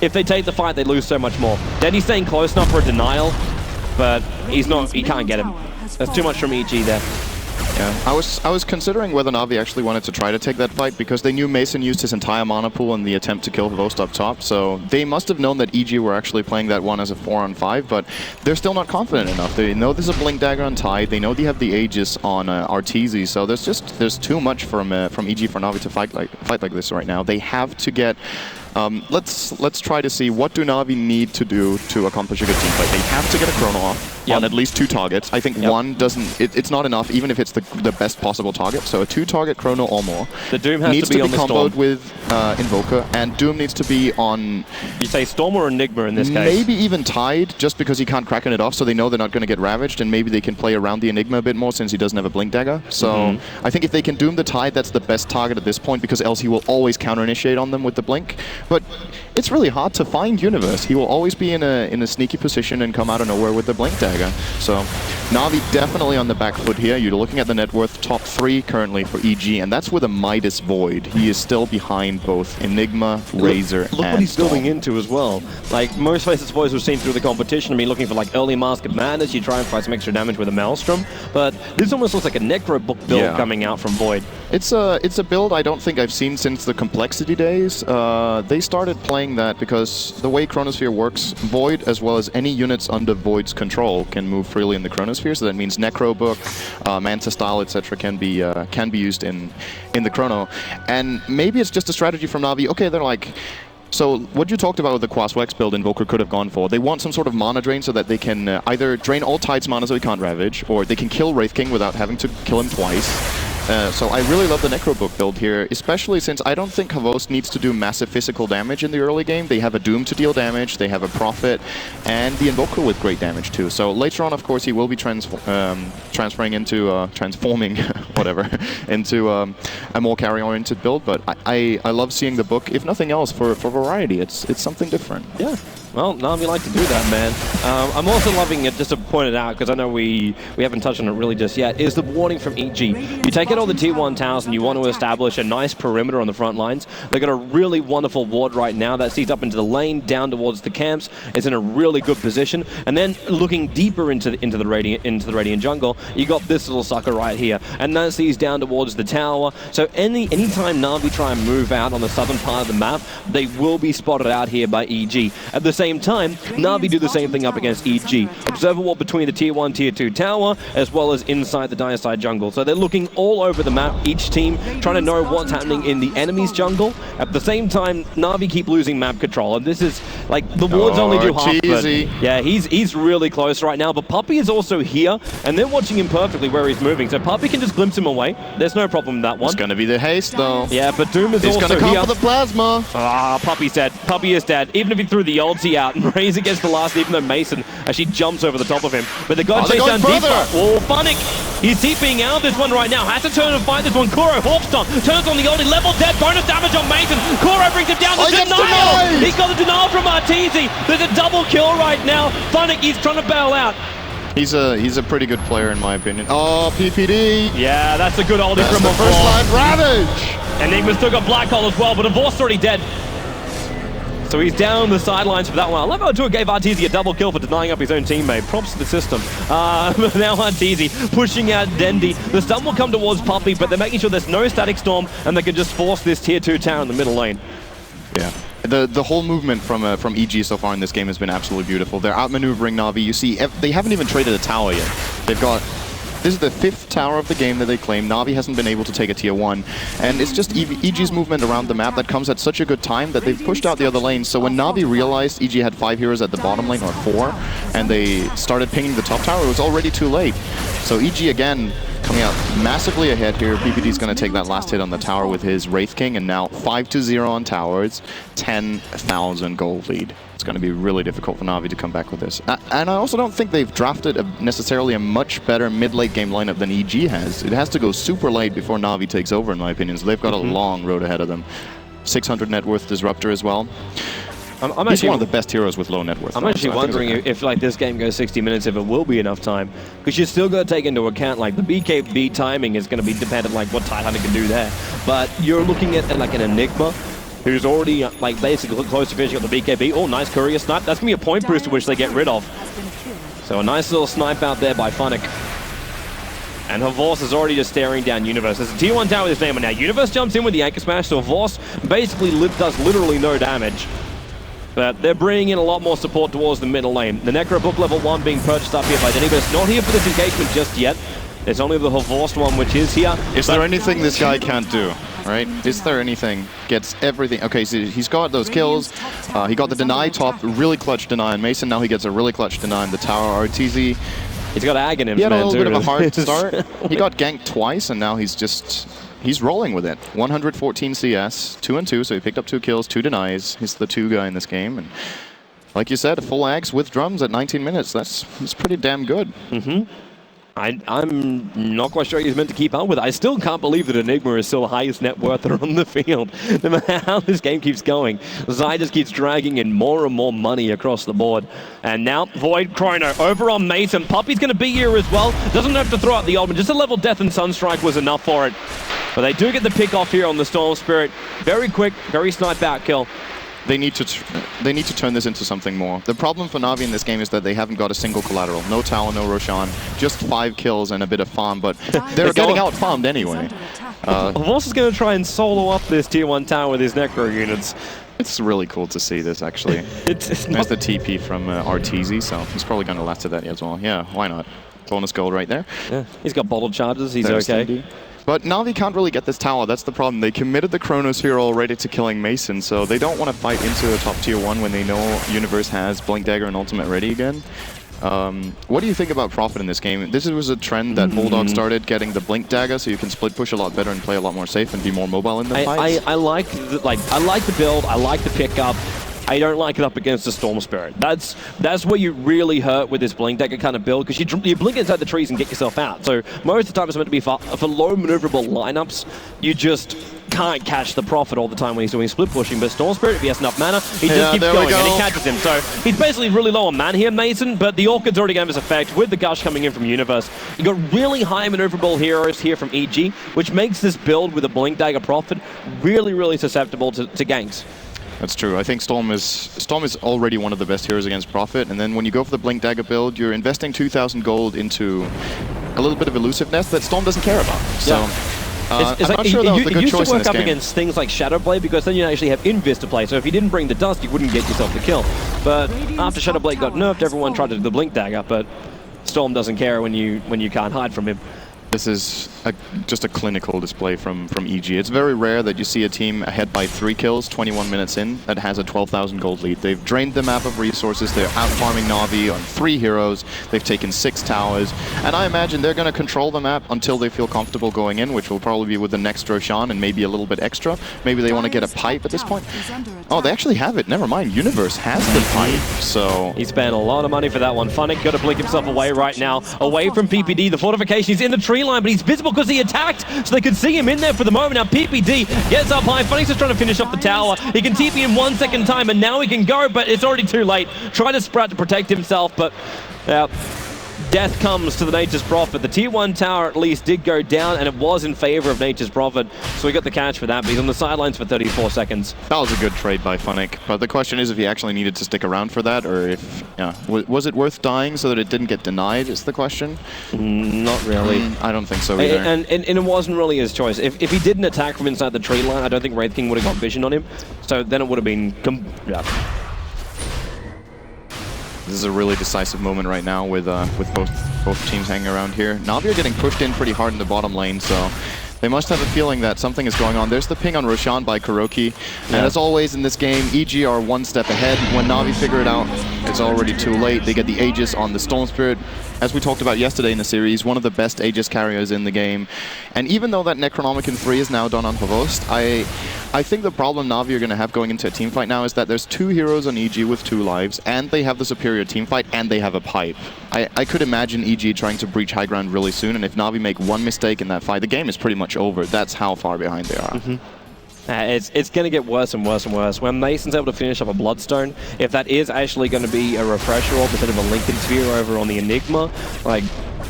if they take the fight, they lose so much more. Danny's staying close enough for a denial, but he can't get him. There's too much from EG there. Yeah, I was considering whether Navi actually wanted to try to take that fight because they knew Mason used his entire mana pool in the attempt to kill Vost up top, so they must have known that EG were actually playing that one as a 4-on-5, but they're still not confident enough. They know there's a Blink Dagger on Tide, they know they have the Aegis on Arteezy, so there's too much from EG for Navi to fight like this right now. They have to get Let's try to see what do Navi need to do to accomplish a good team fight. They have to get a chrono off on at least 2 targets. I think one doesn't. It's not enough, even if it's the best possible target. So a 2-target chrono or more. The Doom has needs to be on the comboed Storm with Invoker, and Doom needs to be on. You say Storm or Enigma in this case? Maybe even tied, just because he can't Kraken it off, so they know they're not going to get ravaged, and maybe they can play around the Enigma a bit more since he doesn't have a Blink Dagger. So I think if they can Doom the Tide, that's the best target at this point, because else he will always counter-initiate on them with the Blink. But it's really hard to find Universe. He will always be in a sneaky position and come out of nowhere with the Blink Dagger. So Navi definitely on the back foot here. You're looking at the net worth top 3 currently for EG, and that's with a Midas Void. He is still behind both Enigma, Razor, Look and what he's Storm. building into as well. Like most Faceless Boys we've seen through the competition, I mean, looking for like early Mask of Madness, you try and find some extra damage with a Maelstrom, but this almost looks like a Necro book build coming out from Void. It's a build I don't think I've seen since the Complexity days. They started playing that because the way Chronosphere works, Void as well as any units under Void's control can move freely in the Chronosphere. So that means Necro Book, Manta Style, etc. can be used in the Chrono. And maybe it's just a strategy from Navi. Okay, they're like. So what you talked about with the Quaswex build Invoker could have gone for, they want some sort of mana drain so that they can either drain all Tide's mana so he can't Ravage, or they can kill Wraith King without having to kill him twice. So I really love the Necro Book build here, especially since I don't think Havos needs to do massive physical damage in the early game. They have a Doom to deal damage, they have a Prophet, and the Invoker with great damage too. So later on, of course, he will be transforming into, whatever, into a more carry-oriented build. But I love seeing the book, if nothing else, for variety. It's something different. Yeah. Well, Navi like to do that, man. I'm also loving it, just to point it out, because I know we haven't touched on it really just yet, is the warning from EG. You take out all the Tier 1 towers and you want to establish a nice perimeter on the front lines. They've got a really wonderful ward right now that sees up into the lane, down towards the camps. It's in a really good position. And then looking deeper into the Radiant jungle, you got this little sucker right here. And that sees down towards the tower. So anytime Navi try and move out on the southern part of the map, they will be spotted out here by EG. At the same time, Navi do the same thing up against EG. Observer wall between the Tier 1, Tier 2 tower, as well as inside the Dire Side jungle. So they're looking all over the map, each team trying to know what's happening in the enemy's jungle. At the same time, Navi keep losing map control, and this is like the wards only do half of it. Yeah, he's really close right now, but Puppy is also here, and they're watching him perfectly where he's moving. So Puppy can just glimpse him away. There's no problem with that one. It's going to be the haste, though. Yeah, but Doom is also here. He's going to come for the plasma. Ah, Puppy's dead. Puppy is dead. Even if he threw the ulti out and Razor gets the last, even though Mason actually jumps over the top of him. But the guy chased down deeper. Oh, Funnick! He's TPing out this one right now. Has to turn and fight this one. Kuro, Hawkstone, turns on the ulti, level dead, bonus damage on Mason. Kuro brings him down. The denial! He's got the denial from Arteezy. There's a double kill right now. Funnick, he's trying to bail out. He's a pretty good player in my opinion. Oh, PPD! Yeah, that's a good ulti from the first line Ravage! Enigma's still got Black Hole as well, but Avor's already dead. So he's down the sidelines for that one. I love how Artour gave Arteezy a double kill for denying up his own teammate. Props to the system. Now Arteezy pushing out Dendy. The stun will come towards Puppy, but they're making sure there's no static storm and they can just force this Tier 2 tower in the middle lane. Yeah. The whole movement from EG so far in this game has been absolutely beautiful. They're outmaneuvering Navi. You see, they haven't even traded a tower yet. They've got... This is the 5th tower of the game that they claim. Navi hasn't been able to take a Tier 1. And it's just EG's movement around the map that comes at such a good time that they've pushed out the other lanes. So when Navi realized EG had 5 heroes at the bottom lane, or 4, and they started pinging the top tower, it was already too late. So EG again coming out massively ahead here. PPD's going to take that last hit on the tower with his Wraith King, and now 5-0 on towers, 10,000 gold lead. It's going to be really difficult for Navi to come back with this. And I also don't think they've drafted necessarily a much better mid-late game lineup than EG has. It has to go super late before Navi takes over, in my opinion. So they've got a long road ahead of them. 600 net worth Disruptor as well. He's one of the best heroes with low net worth. I'm actually wondering if like this game goes 60 minutes, if it will be enough time. Because you still got to take into account like the BKB timing is going to be dependent like what Tidehunter can do there. But you're looking at like an Enigma who's already like basically close to finishing up the BKB. Oh, nice courier snipe. That's going to be a point booster which they get rid of. So a nice little snipe out there by Funnick. And Havos is already just staring down Universe. There's a Tier 1 tower with his name on now. Universe jumps in with the Anchor Smash, so Havos basically does literally no damage. But they're bringing in a lot more support towards the middle lane. The Necro Book level 1 being purchased up here by Denny, but it's not here for this engagement just yet. There's only the Havos one which is here. Is there anything this guy can't do? right? Is there anything? Gets everything. Okay, so he's got those kills. He got the deny top, really clutch deny on Mason. Now he gets a really clutch deny on the tower. Arteezy. He's got ag in him. He had a little bit of a hard start. He got ganked twice, and now he's rolling with it. 114 CS, 2 and 2, so he picked up 2 kills, 2 denies. He's the 2 guy in this game, and like you said, a full axe with drums at 19 minutes. That's pretty damn good. I'm not quite sure he's meant to keep up with it. I still can't believe that Enigma is still the highest net worther on the field. No matter how this game keeps going, Zai just keeps dragging in more and more money across the board. And now Void Chrono over on Mason. Puppy's going to be here as well. Doesn't have to throw out the ultimate. Just a level Death and Sunstrike was enough for it. But they do get the pick off here on the Storm Spirit. Very quick, very snipe out kill. They need to turn this into something more. The problem for Navi in this game is that they haven't got a single collateral. No tower, no Roshan, just 5 kills and a bit of farm, but they're getting out-farmed anyway. Voss is going to try and solo up this tier 1 tower with his Necro units. It's really cool to see this, actually. There's the TP from Arteezy, so he's probably going to last to that as well. Yeah, why not? Bonus gold right there. Yeah, he's got bottle charges, he's okay. Stindy. But Navi can't really get this tower, that's the problem. They committed the Chronos here already to killing Mason, so they don't want to fight into a top tier 1 when they know Universe has Blink Dagger and Ultimate ready again. What do you think about Prophet in this game? This was a trend that Bulldog started, getting the Blink Dagger so you can split push a lot better and play a lot more safe and be more mobile in the fights. I like the build, I like the pickup. I don't like it up against the Storm Spirit. That's where you really hurt with this Blink Dagger kind of build, because you blink inside the trees and get yourself out. So most of the time it's meant to be for low maneuverable lineups. You just can't catch the Prophet all the time when he's doing split pushing, but Storm Spirit, if he has enough mana, he just keeps going and he catches him. So he's basically really low on mana here, Mason, but the Orchid's already going to his effect with the Gush coming in from Universe. You got really high maneuverable heroes here from EG, which makes this build with a Blink Dagger Prophet really, really susceptible to ganks. That's true. I think Storm is already one of the best heroes against Prophet, and then when you go for the Blink Dagger build, you're investing 2,000 gold into a little bit of elusiveness that Storm doesn't care about. So I'm not sure that was the good choice in this game. It used to work up against things like Shadowblade, because then you actually have Invis to play, so if you didn't bring the Dust, you wouldn't get yourself the kill. But after Shadowblade got nerfed, everyone tried to do the Blink Dagger, but Storm doesn't care when you can't hide from him. This is just a clinical display from EG. It's very rare that you see a team ahead by 3 kills 21 minutes in that has a 12,000 gold lead. They've drained the map of resources. They're out-farming Navi on 3 heroes. They've taken 6 towers. And I imagine they're going to control the map until they feel comfortable going in, which will probably be with the next Roshan and maybe a little bit extra. Maybe they want to get a pipe at this point. Oh, they actually have it. Never mind. Universe has the pipe, so... He spent a lot of money for that one. Funnick got to blink himself away right now. Away from PPD. The fortification is in the tree line, but he's visible because he attacked, so they could see him in there for the moment. Now PPD gets up high. Funnick's just trying to finish off the tower. He can TP in 1 second time, and now he can go, but it's already too late. Trying to sprout to protect himself, but death comes to the Nature's Prophet. The tier 1 tower at least did go down, and it was in favor of Nature's Prophet, so we got the catch for that, but he's on the sidelines for 34 seconds. That was a good trade by Funnick, but the question is if he actually needed to stick around for that, or if, was it worth dying so that it didn't get denied, is the question? Not really. I don't think so either. And it wasn't really his choice. If he didn't attack from inside the tree line, I don't think Wraith King would have got vision on him, so then it would have been... This is a really decisive moment right now with both teams hanging around here. Navi are getting pushed in pretty hard in the bottom lane, so they must have a feeling that something is going on. There's the ping on Roshan by Kuroki, and as always in this game, EG are 1 step ahead. When Navi figure it out, it's already too late. They get the Aegis on the Storm Spirit. As we talked about yesterday in the series, one of the best Aegis carriers in the game. And even though that Necronomicon 3 is now done on Havost, I think the problem Navi are going to have going into a team fight now is that there's 2 heroes on EG with 2 lives, and they have the superior team fight, and they have a pipe. I could imagine EG trying to breach high ground really soon, and if Navi make one mistake in that fight, the game is pretty much over. That's how far behind they are. It's going to get worse and worse and worse. When Mason's able to finish up a Bloodstone, if that is actually going to be a Refresher Orb instead of a Lincoln Sphere over on the Enigma, like,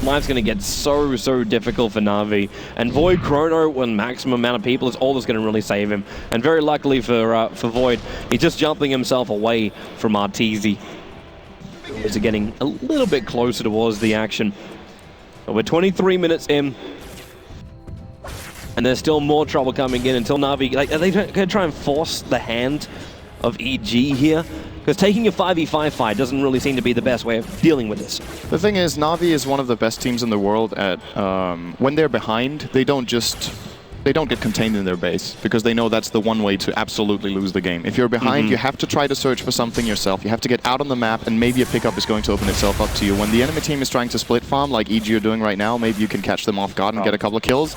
life's going to get so difficult for Navi. And Void Chrono, when maximum amount of people, is all that's going to really save him. And very luckily for Void, he's just jumping himself away from Arteezy. He's getting a little bit closer towards the action. But we're 23 minutes in. And there's still more trouble coming in until Navi... Like, are they going to try and force the hand of EG here? Because taking a 5v5 fight doesn't really seem to be the best way of dealing with this. The thing is, Navi is one of the best teams in the world at... when they're behind, they don't just they don't get contained in their base because they know that's the one way to absolutely lose the game. If you're behind, you have to try to search for something yourself. You have to get out on the map, and maybe a pickup is going to open itself up to you. When the enemy team is trying to split farm, like EG are doing right now, maybe you can catch them off guard and get a couple of kills.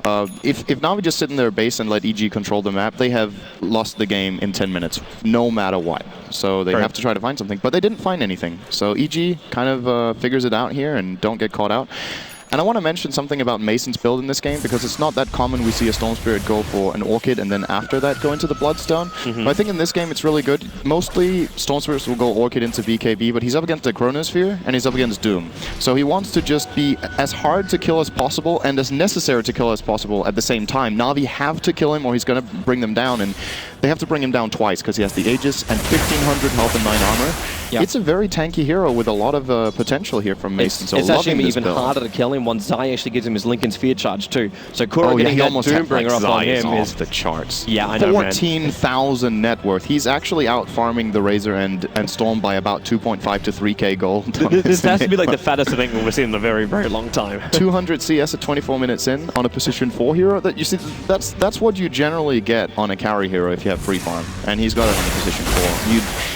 If Navi just sit in their base and let EG control the map, they have lost the game in 10 minutes, no matter what. So they have to try to find something, but they didn't find anything. So EG kind of figures it out here and don't get caught out. And I want to mention something about Mason's build in this game, because it's not that common we see a Storm Spirit go for an Orchid and then after that go into the Bloodstone. But I think in this game it's really good. Mostly Storm Spirits will go Orchid into BKB, but he's up against the Chronosphere and he's up against Doom. So he wants to just be as hard to kill as possible and as necessary to kill as possible at the same time. Navi have to kill him or he's going to bring them down, and they have to bring him down twice because he has the Aegis and 1500 health and 9 armor. Yep. It's a very tanky hero with a lot of potential here from Mason. So it's actually even harder to kill him once Zai actually gives him his Lincoln Sphere charge too. So Kuro getting that Doombringer up on him is off the charts. Yeah, I know, 14,000 net worth. He's actually out farming the Razor and Storm by about 2.5 to 3k gold. This has to be like the fattest thing we've seen in a very, very long time. 200 CS at 24 minutes in on a position 4 hero. That you see, that's what you generally get on a carry hero if you have free farm, and he's got it on a position 4.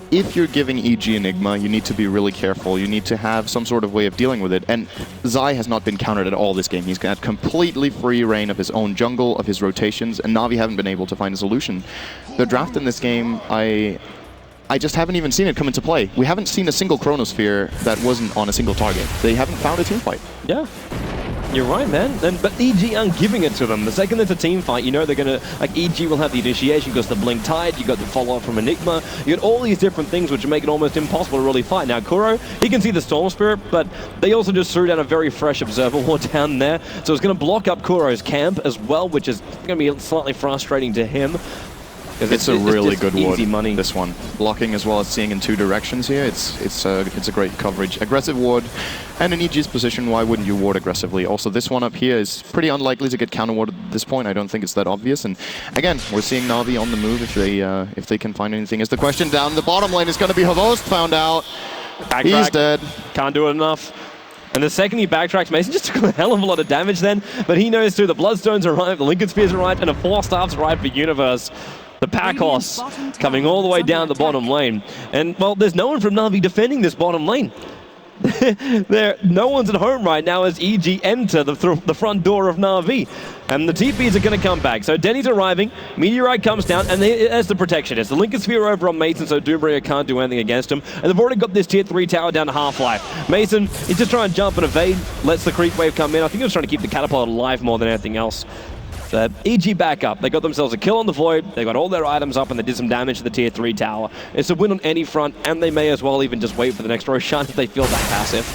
If you're giving EG Enigma, you need to be really careful. You need to have some sort of way of dealing with it. And Zai has not been countered at all this game. He's got completely free reign of his own jungle, of his rotations, and Navi haven't been able to find a solution. The draft in this game, I just haven't even seen it come into play. We haven't seen a single Chronosphere that wasn't on a single target. They haven't found a team fight. Yeah. You're right, man. But EG aren't giving it to them. The second there's a team fight, you know they're going to... Like, EG will have the initiation because the Blink Tide, you got the follow-up from Enigma, you got all these different things which make it almost impossible to really fight. Now, Kuro, he can see the Storm Spirit, but they also just threw down a very fresh Observer Ward down there, so it's going to block up Kuro's camp as well, which is going to be slightly frustrating to him. It's a really good easy ward, money. this one. Blocking as well as seeing in 2 directions here. It's a great coverage. Aggressive ward, and in EG's position, why wouldn't you ward aggressively? Also, this one up here is pretty unlikely to get counter-warded at this point. I don't think it's that obvious. And again, we're seeing Navi on the move if they can find anything. Is the question down the bottom lane is going to be Havost found out. He's dead. Can't do it enough. And the second he backtracks, Mason just took a hell of a lot of damage then, but he knows too, the Bloodstones arrived, the Lincoln Spears arrived, and a 4-staff's arrived for Universe. The pack horse coming all the way down the bottom lane. And, well, there's no one from Navi defending this bottom lane. No one's at home right now as EG enter the front door of Navi. And the TPs are going to come back. So Denny's arriving, Meteorite comes down, and there's the protection. It's the Lincoln Sphere over on Mason, so Doombringer can't do anything against him. And they've already got this tier 3 tower down to half-life. Mason is just trying to jump and evade, lets the creep wave come in. I think he was trying to keep the catapult alive more than anything else. So EG back up. They got themselves a kill on the Void. They got all their items up and they did some damage to the tier 3 tower. It's a win on any front, and they may as well even just wait for the next Roshan if they feel that passive.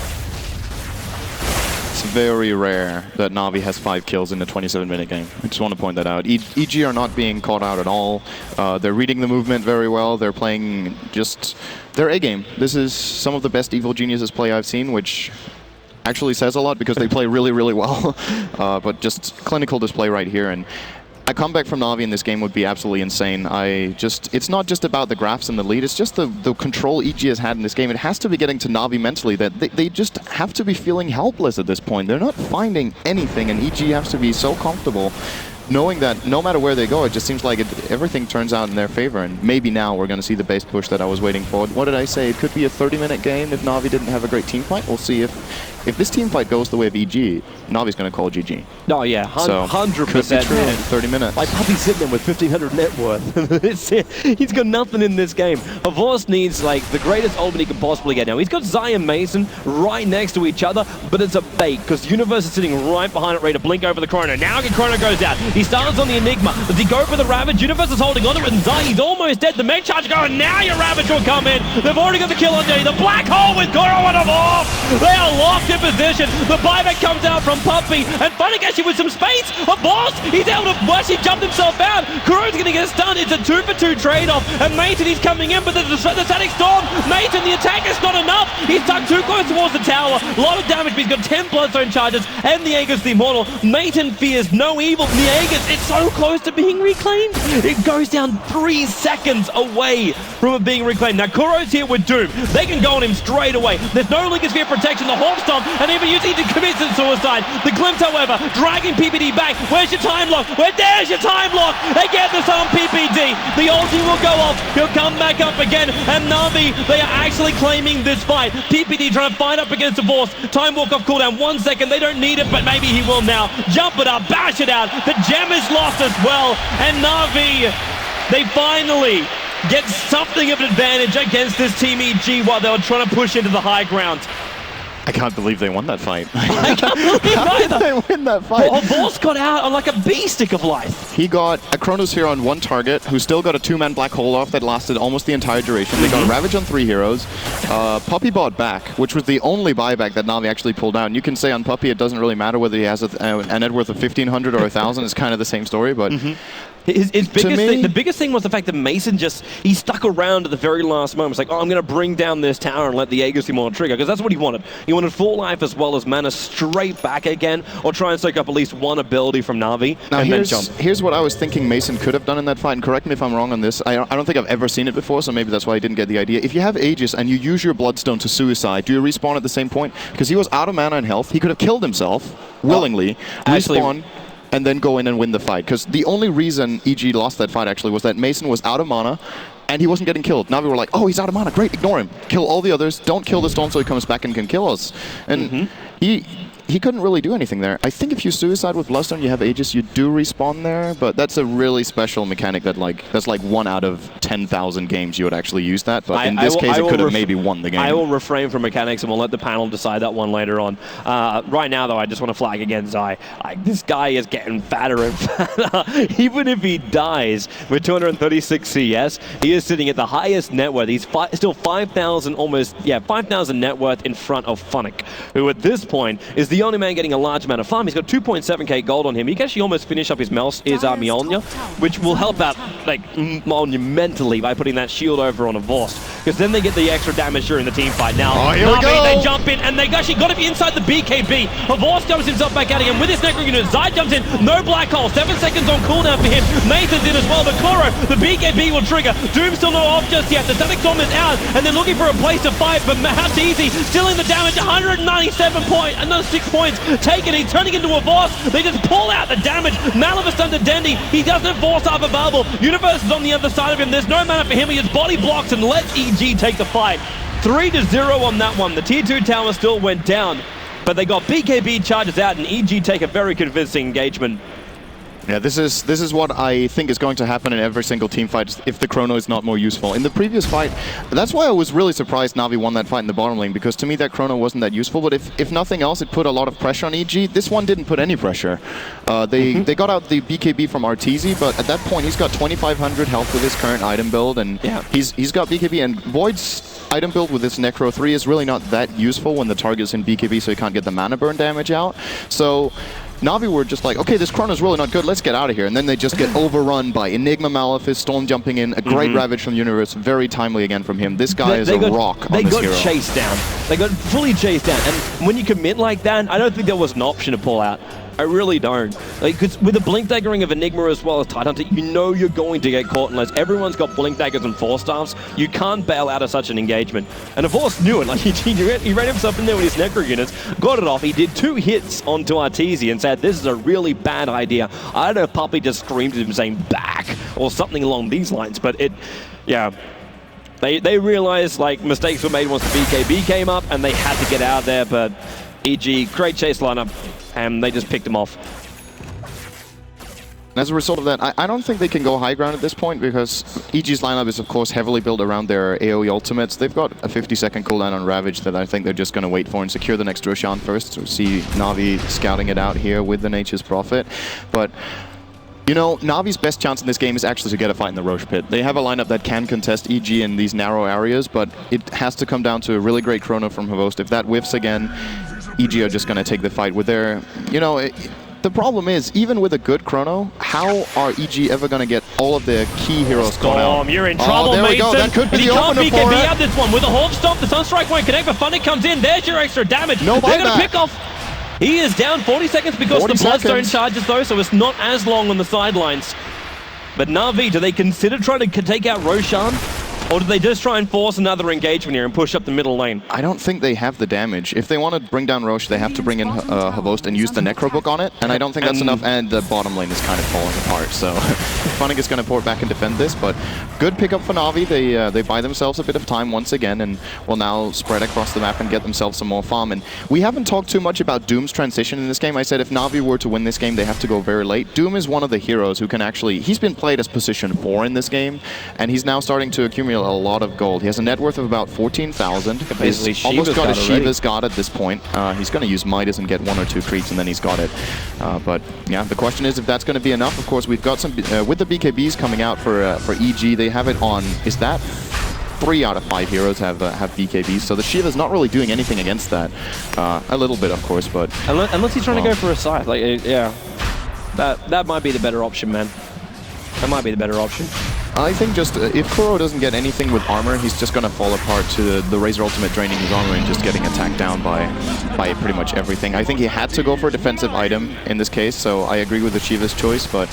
It's very rare that Navi has 5 kills in a 27-minute game. I just want to point that out. EG are not being caught out at all. They're reading the movement very well. They're playing just their A-game. This is some of the best Evil Geniuses play I've seen, which actually says a lot because they play really, really well. But just clinical display right here. And a comeback from Navi in this game would be absolutely insane. It's not just about the graphs and the lead, it's just the control EG has had in this game. It has to be getting to Navi mentally that they just have to be feeling helpless at this point. They're not finding anything, and EG has to be so comfortable knowing that no matter where they go, it just seems like everything turns out in their favor. And maybe now we're going to see the base push that I was waiting for. What did I say? It could be a 30-minute game if Navi didn't have a great team fight. We'll see if this team fight goes the way of EG, Navi's going to call GG. Oh yeah, 100%. Could be true in 30 minutes. Like Puppy's sitting there with 1,500 net worth. He's got nothing in this game. Avos needs like the greatest ultimate he can possibly get now. He's got Zai and Mason right next to each other, but it's a bait because Universe is sitting right behind it, ready to blink over the Chrono. Now Chrono goes out. He starts on the Enigma. Does he go for the Ravage? Universe is holding on to it, and Zai, he's almost dead. The Meg Charge going, now your Ravage will come in. They've already got the kill on Denny. The Black Hole with Kuro and Avos. They are locked in position. The buyback comes out from Puppy, and Funnick actually with some space. Avos, he's able to actually jump himself out. Kuro's going to get stunned. It's a 2-for-2 trade-off, and Mason, he's coming in, but the Static Storm. Mason, the attack is not enough. He's stuck too close towards the tower. A lot of damage, but he's got 10 Bloodstone charges, and the Aegis the Immortal. Mason fears no evil from the Aegis. It's so close to being reclaimed. It goes down 3 seconds away from it being reclaimed. Now, Kuro's here with Doom. They can go on him straight away. There's no Lincoln Sphere protection. The Hawk Stomp lock, and even using to commit suicide. The glimpse, however, dragging PPD back. Where's your time lock? There's your time lock! They get this on PPD. The ulti will go off. He'll come back up again, and NAVI, they are actually claiming this fight. PPD trying to fight up against Divorce. Time walk off cooldown, 1 second. They don't need it, but maybe he will now. Jump it up, bash it out. The gem is lost as well, and NAVI, they finally get something of an advantage against this Team EG while they were trying to push into the high ground. I can't believe they won that fight. I can't believe How did either. they win that fight? Well, Vorce got out on like a bee stick of life. He got a Chronosphere on 1 target, who still got a 2-man black hole off that lasted almost the entire duration. They got a Ravage on 3 heroes. Puppy bought back, which was the only buyback that NAVI actually pulled out. And you can say on Puppy it doesn't really matter whether he has a net worth of 1,500 or 1,000. It's kind of the same story, but... His biggest thing, the biggest thing was the fact that Mason he stuck around at the very last moment. It's like, oh, I'm going to bring down this tower and let the Aegis Immortal trigger, because that's what he wanted. He wanted full life as well as mana straight back again, or try and soak up at least one ability from NAVI now and then jump. Here's what I was thinking Mason could have done in that fight, and correct me if I'm wrong on this. I don't think I've ever seen it before, so maybe that's why I didn't get the idea. If you have Aegis and you use your Bloodstone to suicide, do you respawn at the same point? Because he was out of mana and health. He could have killed himself willingly, respawn, and then go in and win the fight. Because the only reason EG lost that fight actually was that Mason was out of mana and he wasn't getting killed. NAVI were like, oh, he's out of mana, great, ignore him. Kill all the others, don't kill the Storm so he comes back and can kill us. And he couldn't really do anything there. I think if you suicide with Bloodstone, you have Aegis, you do respawn there, but that's a really special mechanic that that's like 1 out of 10,000 games you would actually use that. But in this case, it could have maybe won the game. I will refrain from mechanics and we'll let the panel decide that one later on. Right now, though, I just want to flag again Zai. This guy is getting fatter and fatter. Even if he dies with 236 CS, he is sitting at the highest net worth. He's still 5,000, almost, 5,000 net worth in front of Funnick, who at this point is the only man getting a large amount of farm. He's got 2.7k gold on him. He can actually almost finish up his Mjolnir, which will help out like monumentally by putting that shield over on a Vorst, because then they get the extra damage during the team fight. Now, NAVI, they jump in, and they actually got him inside the BKB. Vorst jumps himself back out again with his Necro unit. Zai jumps in, no black hole, 7 seconds on cooldown for him. Mason's in as well, but Koro, the BKB will trigger. Doom still not off just yet. The Static Storm is out, and they're looking for a place to fight, but Arteezy still in the damage, 197 points, another 6 points taken. He's turning into a Vorce. They just pull out the damage. Malivus under Dendy. He doesn't force up available. Universe is on the other side of him. There's no mana for him. He just body blocks and lets EG take the fight. 3-0 on that one. The tier 2 tower still went down, but they got BKB charges out and EG take a very convincing engagement. Yeah, this is what I think is going to happen in every single team fight if the Chrono is not more useful. In the previous fight, that's why I was really surprised NAVI won that fight in the bottom lane, because to me that Chrono wasn't that useful, but if nothing else, it put a lot of pressure on EG. This one didn't put any pressure. They got out the BKB from Arteezy, but at that point he's got 2,500 health with his current item build, and he's got BKB, and Void's item build with this Necro 3 is really not that useful when the target's in BKB, so he can't get the mana burn damage out. So NAVI were just like, okay, this Chrono's really not good, let's get out of here. And then they just get overrun by Enigma Malefice, Storm jumping in, a great Ravage from the Universe, very timely again from him. This guy is a rock on this hero. They got chased down. They got fully chased down. And when you commit like that, I don't think there was an option to pull out. I really don't. Because with the blink daggering of Enigma as well as Tidehunter, you know you're going to get caught unless everyone's got blink daggers and force staffs. You can't bail out of such an engagement. And of course knew it. Like he ran himself in there with his Necro units, got it off. He did 2 hits onto Arteezy and said, this is a really bad idea. I don't know if Puppy just screamed at him saying back or something along these lines, but they realized like mistakes were made once the BKB came up and they had to get out of there, but EG, great chase lineup, and they just picked him off. As a result of that, I don't think they can go high ground at this point, because EG's lineup is of course heavily built around their AoE ultimates. They've got a 50-second cooldown on Ravage that I think they're just going to wait for and secure the next Roshan first. So we see NAVI scouting it out here with the Nature's Prophet. But you know, NAVI's best chance in this game is actually to get a fight in the Roche Pit. They have a lineup that can contest EG in these narrow areas, but it has to come down to a really great Chrono from Havost. If that whiffs again, EG are just going to take the fight with their, the problem is, even with a good Chrono, how are EG ever going to get all of their key heroes gone out? You're in trouble, there Mason. We go. That could be and the opener for BKB it. out this one with a Hawk Stomp. The Sunstrike won't connect, but Funnick comes in. There's your extra damage. No They're going to buyback. pick off. He is down 40 seconds because 40 the Bloodstone seconds. charges though, so it's not as long on the sidelines. But NAVI, do they consider trying to take out Roshan? Or do they just try and force another engagement here and push up the middle lane? I don't think they have the damage. If they want to bring down Roche, they have to bring in Havost and use the Necro Book on it, and I don't think that's enough, and the bottom lane is kind of falling apart, so Funnick is going to port back and defend this, but good pickup for Navi. They buy themselves a bit of time once again, and will now spread across the map and get themselves some more farm. And we haven't talked too much about Doom's transition in this game. I said if Navi were to win this game, they have to go very late. Doom is one of the heroes who can actually, he's been played as position 4 in this game, and he's now starting to accumulate a lot of gold. He has a net worth of about 14,000. He's almost got his Shiva's guard at this point. He's going to use Midas and get 1 or 2 creeps, and then he's got it. But yeah, the question is if that's going to be enough. Of course, we've got some, with the BKBs coming out for EG, they have it on, is that 3 out of 5 heroes have BKBs, so the Shiva's not really doing anything against that. A little bit, of course, but... Unless he's trying to go for a scythe, like, yeah. That might be the better option, man. That might be the better option. I think just if Kuro doesn't get anything with armor, he's just going to fall apart to the Razor Ultimate draining his armor and just getting attacked down by pretty much everything. I think he had to go for a defensive item in this case, so I agree with the Shiva's choice, but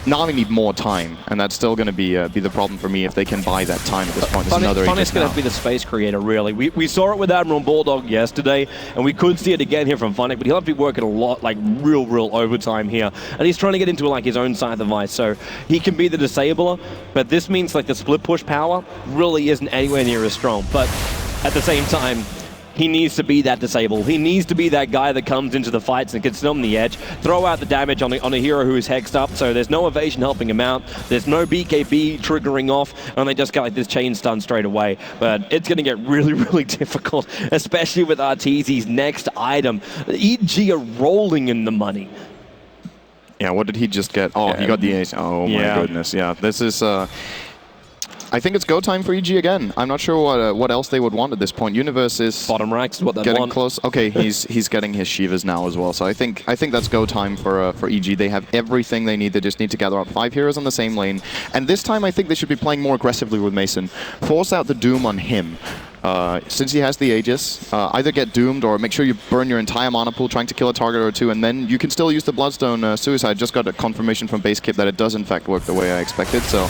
Navi need more time, and that's still going to be the problem for me if they can buy that time at this point. There's another Funnick's going to be the space creator, really. We saw it with Admiral Bulldog yesterday, and we could see it again here from Funnick, but he'll have to be working a lot, like real overtime here. And he's trying to get into like his own side of the vice, so he can be the disabler, but this means like the split push power really isn't anywhere near as strong. But at the same time, he needs to be that disable. He needs to be that guy that comes into the fights and can sit on the edge, throw out the damage on a hero who is hexed up, so there's no evasion helping him out, there's no BKB triggering off, and they just got like this chain stun straight away. But it's going to get really difficult, especially with Arteezy's next item. EG are rolling in the money. Yeah, what did he just get? Oh, he got the ace. Oh my goodness, yeah. This is... I think it's go time for EG again. I'm not sure what else they would want at this point. Universe is bottom ranks, what they getting want. Close. Okay, he's getting his Shivas now as well. So I think that's go time for EG. They have everything they need. They just need to gather up 5 heroes on the same lane. And this time I think they should be playing more aggressively with Mason. Force out the Doom on him. Since he has the Aegis, either get doomed or make sure you burn your entire mana pool trying to kill a target or 2, and then you can still use the Bloodstone Suicide. Just got a confirmation from Base Kip that it does in fact work the way I expected, so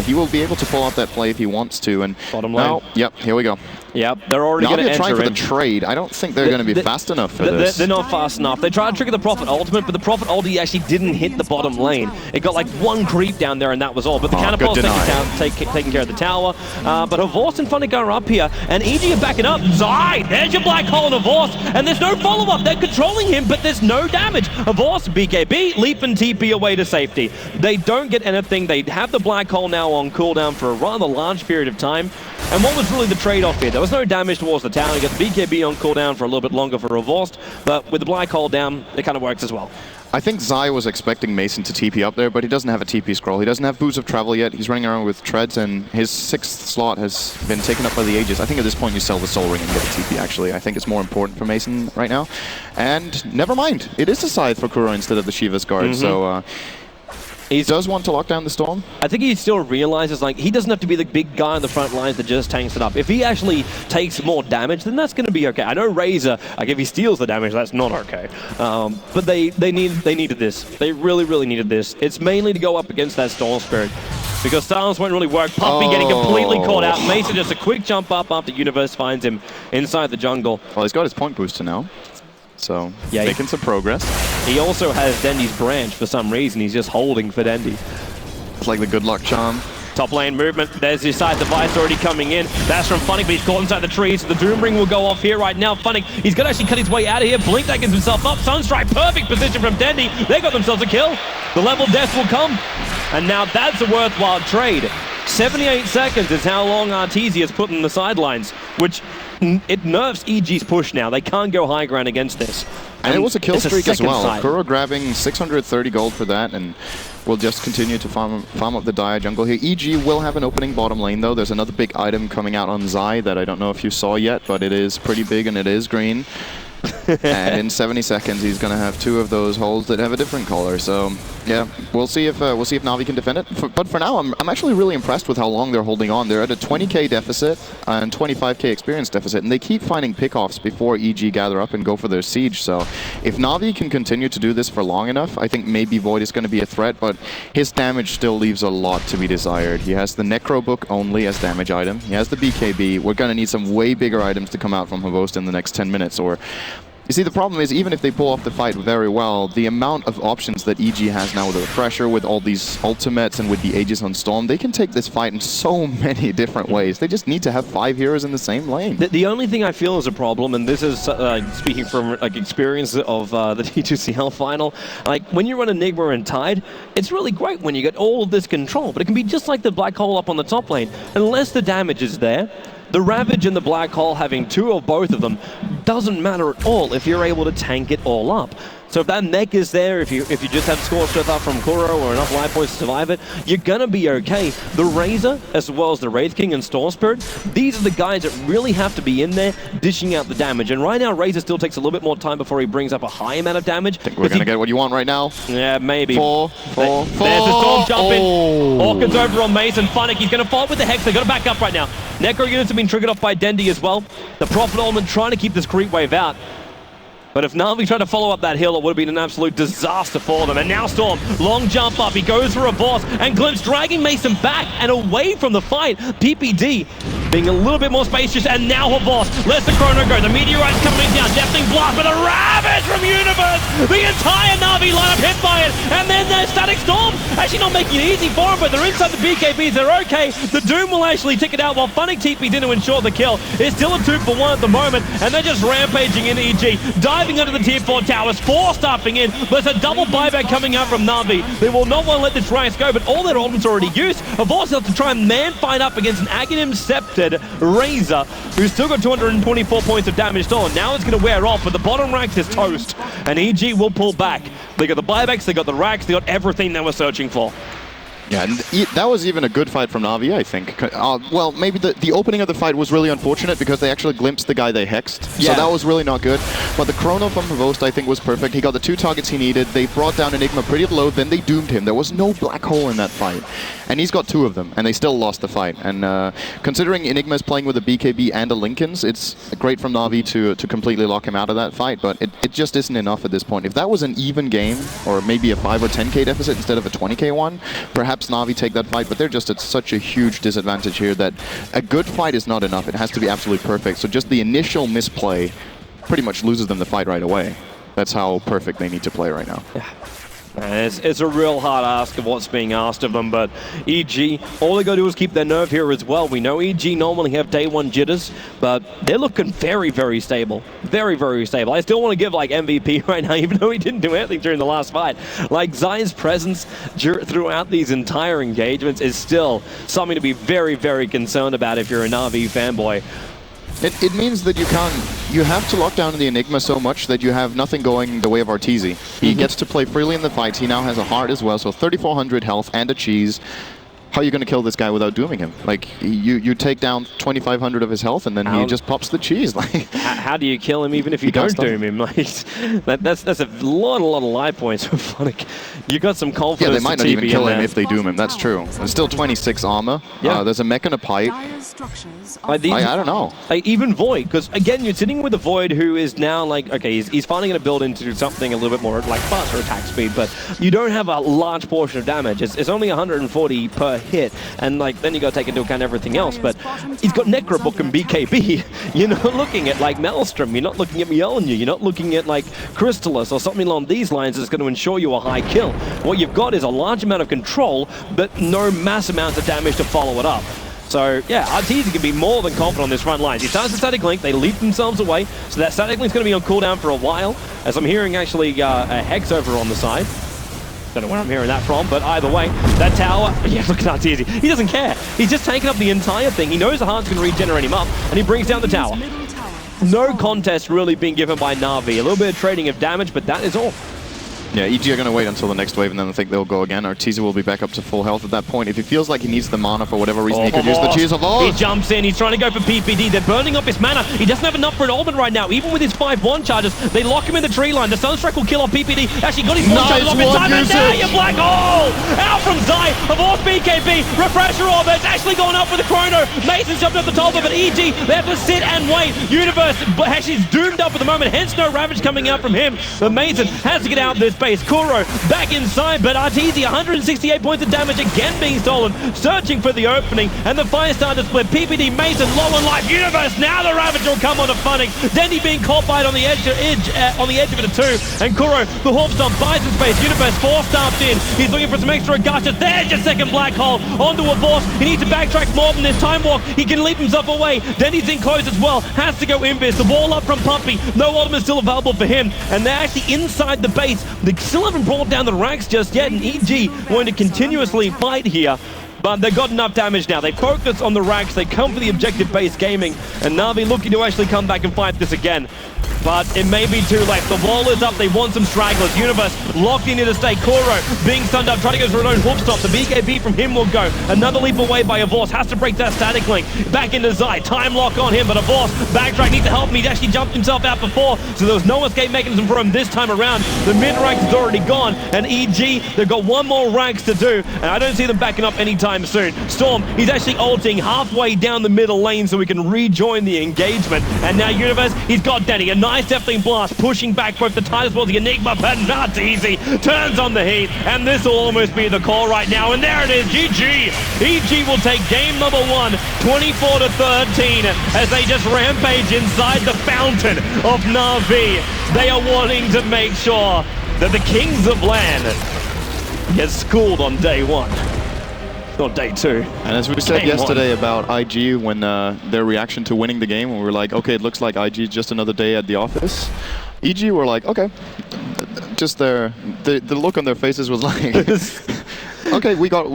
he will be able to pull out that play if he wants to. And bottom lane. Now, yep, here we go. Yep, they're already going to enter trying for the trade. I don't think they're going to be fast enough for this. They're not fast enough. They tried to trigger the Prophet Ultimate, but the Prophet Ulti actually didn't hit the bottom lane. It got like 1 creep down there, and that was all. But the Counterpulse taking care of the tower. But Havorst and Funnick are up here, and EG are backing up. Zai, there's your black hole on Havorst, and there's no follow-up. They're controlling him, but there's no damage. Havorst, BKB, leap and TP away to safety. They don't get anything. They have the black hole now on cooldown for a rather large period of time. And what was really the trade-off here? There was no damage towards the tower. You got the BKB on cooldown for a little bit longer for Havorst, but with the black hole down, it kind of works as well. I think Zai was expecting Mason to TP up there, but he doesn't have a TP scroll. He doesn't have Boots of Travel yet. He's running around with Treads, and his 6th slot has been taken up by the Aegis. I think at this point you sell the Soul Ring and get a TP, actually. I think it's more important for Mason right now. And never mind. It is a Scythe for Kuro instead of the Shiva's Guard, so... He does want to lock down the Storm. I think he still realizes, like, he doesn't have to be the big guy on the front lines that just tanks it up. If he actually takes more damage, then that's going to be okay. I know Razor, like, if he steals the damage, that's not okay. But they needed this. They really needed this. It's mainly to go up against that Storm Spirit, because Silence won't really work. Puppy getting completely caught out. Mason just a quick jump up after Universe finds him inside the jungle. Well, he's got his point booster now. So, yeah, making some progress. He also has Dendy's branch for some reason. He's just holding for Dendy. It's like the good luck charm. Top lane movement. There's his side device already coming in. That's from Funnick, but he's caught inside the trees. The Doom Ring will go off here right now. Funnick, he's going to actually cut his way out of here. Blink that gets himself up. Sunstrike, perfect position from Dendy. They got themselves a kill. The level death will come. And now that's a worthwhile trade. 78 seconds is how long Arteezy has put in the sidelines, which it nerfs EG's push now. They can't go high ground against this. And it was a kill streak as well. Kuro grabbing 630 gold for that, and will just continue to farm up the Dire jungle here. EG will have an opening bottom lane, though. There's another big item coming out on Zai that I don't know if you saw yet, but it is pretty big and it is green. And in 70 seconds, he's going to have 2 of those holes that have a different color. So, yeah, we'll see if Navi can defend it. But for now, I'm actually really impressed with how long they're holding on. They're at a 20k deficit and 25k experience deficit, and they keep finding pickoffs before EG gather up and go for their siege. So, if Navi can continue to do this for long enough, I think maybe Void is going to be a threat, but his damage still leaves a lot to be desired. He has the Necro Book only as damage item. He has the BKB. We're going to need some way bigger items to come out from Havost in the next 10 minutes, or... You see, the problem is, even if they pull off the fight very well, the amount of options that EG has now with the Refresher, with all these ultimates, and with the Aegis on Storm, they can take this fight in so many different ways. They just need to have 5 heroes in the same lane. The only thing I feel is a problem, and this is speaking from experience of the T2CL final, like when you run Enigma and Tide, it's really great when you get all of this control, but it can be just like the Black Hole up on the top lane. Unless the damage is there, the Ravage and the Black Hole, having 2 of both of them, doesn't matter at all if you're able to tank it all up. So if that mech is there, if you just have Scorched Earth up from Kuro or enough life points to survive it, you're gonna be okay. The Razor, as well as the Wraith King and Storm Spirit, these are the guys that really have to be in there, dishing out the damage. And right now, Razor still takes a little bit more time before he brings up a high amount of damage. I think we're gonna get what you want right now. Yeah, maybe. 4. There's the Storm jump in. Orchid's over on Mason. Funnick, he's gonna fall with the Hex. They gotta back up right now. Necro units have been triggered off by Dendi as well. The Prophet Element trying to keep this creep wave out. But if Navi tried to follow up that hill, it would have been an absolute disaster for them. And now Storm, long jump up, he goes for a boss, and Glimpse dragging Mason back and away from the fight. PPD being a little bit more spacious, and now her boss lets the Chrono go. The Meteorite's coming down, Deafening Blast with a Ravage from Universe! The entire Navi lineup hit by it, and then there's Static Storm! Actually not making it easy for them, but they're inside the BKBs, they're okay. The Doom will actually tick it out while Funnick TP'd in to ensure the kill. It's still a 2-for-1 at the moment, and they're just rampaging in EG. Diving under the tier 4 towers, 4 stopping in. There's a double buyback coming out from Navi. They will not want to let this Rice go, but all their ultimates are already used. Have also have to try and man-fight up against an Aghanim-scepted Razor, who's still got 224 points of damage stolen. Now it's going to wear off, but the bottom ranks is toast, and EG will pull back. They got the buybacks, they got the racks, they got everything they were searching for. Yeah, and that was even a good fight from Navi, I think. Well, maybe the opening of the fight was really unfortunate because they actually glimpsed the guy they hexed. Yeah. So that was really not good. But the Chrono from Havost, I think, was perfect. He got the 2 targets he needed. They brought down Enigma pretty low, then they doomed him. There was no Black Hole in that fight. And he's got 2 of them, and they still lost the fight. And considering Enigma is playing with a BKB and a Linken's, it's great from Navi to completely lock him out of that fight, but it just isn't enough at this point. If that was an even game, or maybe a 5 or 10k deficit instead of a 20k one, perhaps Navi take that fight, but they're just at such a huge disadvantage here that a good fight is not enough. It has to be absolutely perfect. So just the initial misplay pretty much loses them the fight right away. That's how perfect they need to play right now. Yeah. It's a real hard ask of what's being asked of them, but EG, all they got to do is keep their nerve here as well. We know EG normally have day 1 jitters, but they're looking very, very stable. Very, very stable. I still want to give like MVP right now, even though he didn't do anything during the last fight. Like Zai's presence throughout these entire engagements is still something to be very, very concerned about if you're a Navi fanboy. It means that you have to lock down the Enigma so much that you have nothing going the way of Arteezy. He gets to play freely in the fights. He now has a heart as well, so 3,400 health and a cheese. How are you going to kill this guy without dooming him? Like, you take down 2,500 of his health, and then he just pops the cheese. Like, how do you kill him even if you don't doom him? Like, that's a lot of life points for Funnick. You got some confidence. Yeah, they might not even kill him if they doom him. That's true. There's still 26 armor. Yeah. There's a mech and a pipe. I don't know. Like, even Void, because again, you're sitting with a Void who is now like, okay, he's finally going to build into something a little bit more like faster attack speed, but you don't have a large portion of damage. It's only 140 per hit, and like then you got to take into account everything else. But he's got Necrobook and BKB. You're not looking at like Maelstrom. You're not looking at Mjolnir. You're not looking at like Crystallis or something along these lines that's going to ensure you a high kill. What you've got is a large amount of control, but no mass amounts of damage to follow it up. So, yeah, Arteezy can be more than confident on this front line. He starts the Static Link, they leap themselves away, so that Static Link's going to be on cooldown for a while, as I'm hearing actually a Hex over on the side. Don't know where I'm hearing that from, but either way, that tower, yeah, look at Arteezy. He doesn't care. He's just taking up the entire thing. He knows the heart's going to regenerate him up, and he brings down the tower. No contest really being given by Navi. A little bit of trading of damage, but that is all. Yeah, EG are going to wait until the next wave, and then I think they'll go again. Arteezy will be back up to full health at that point. If he feels like he needs the mana for whatever reason, he could use the Cheers of All. He jumps in, he's trying to go for PPD. They're burning up his mana. He doesn't have enough for an ultimate right now. Even with his 5-1 charges, they lock him in the tree line. The Sunstrike will kill off PPD. Actually got his one charges off in time, and now you black hole! Out from Zai, of course BKB, refresher orb, it's actually going up with the chrono. Mason's jumped up the top of it, EG, they have to sit and wait. Universe, actually is doomed up at the moment, hence no Ravage coming out from him. But Mason has to get out of this base. Kuro back inside, but Arteezy 168 points of damage again being stolen, searching for the opening, and the Firestarter split. PPD, Mason, low on life. Universe, now the Ravage will come on to Funning. Dendy being caught by it on the edge of it at 2, and Kuro, the Hawk Stomp, buys in space. Universe 4-stamped in. He's looking for some extra gushes. There's your second black hole onto a boss. He needs to backtrack more than this time walk. He can leap himself away. Dendy's in close as well. Has to go Invis. The wall up from Puppy. No ultimate still available for him, and they're actually inside the base. They still haven't brought down the racks just yet, and EG going to continuously fight here. But they've got enough damage now. They focus on the racks. They come for the objective-based gaming, and Navi looking to actually come back and fight this again. But it may be too late. The wall is up. They want some stragglers. Universe locked into the stake. Kuro being stunned up, trying to go for an own hook stop. The BKB from him will go. Another leap away by Avorce. Has to break that static link. Back into Zai. Time lock on him, but Avorce backtrack. Needs to help him. He actually jumped himself out before, so there was no escape mechanism for him this time around. The mid-ranks is already gone, and EG, they've got one more ranks to do, and I don't see them backing up anytime soon. Storm, he's actually ulting halfway down the middle lane so we can rejoin the engagement. And now Universe, he's got Denny. A nice Deathling Blast, pushing back both the Titus well, the Enigma, but not easy. Turns on the heat, and this will almost be the call right now. And there it is, GG. EG will take game number 1, 24-13, as they just rampage inside the fountain of Na'Vi. They are wanting to make sure that the Kings of Land get schooled on day 1. Not day 2. And as we said yesterday about IG, when their reaction to winning the game, when we were like, okay, it looks like IG is just another day at the office. EG were like, okay. Just the look on their faces was like, okay, we got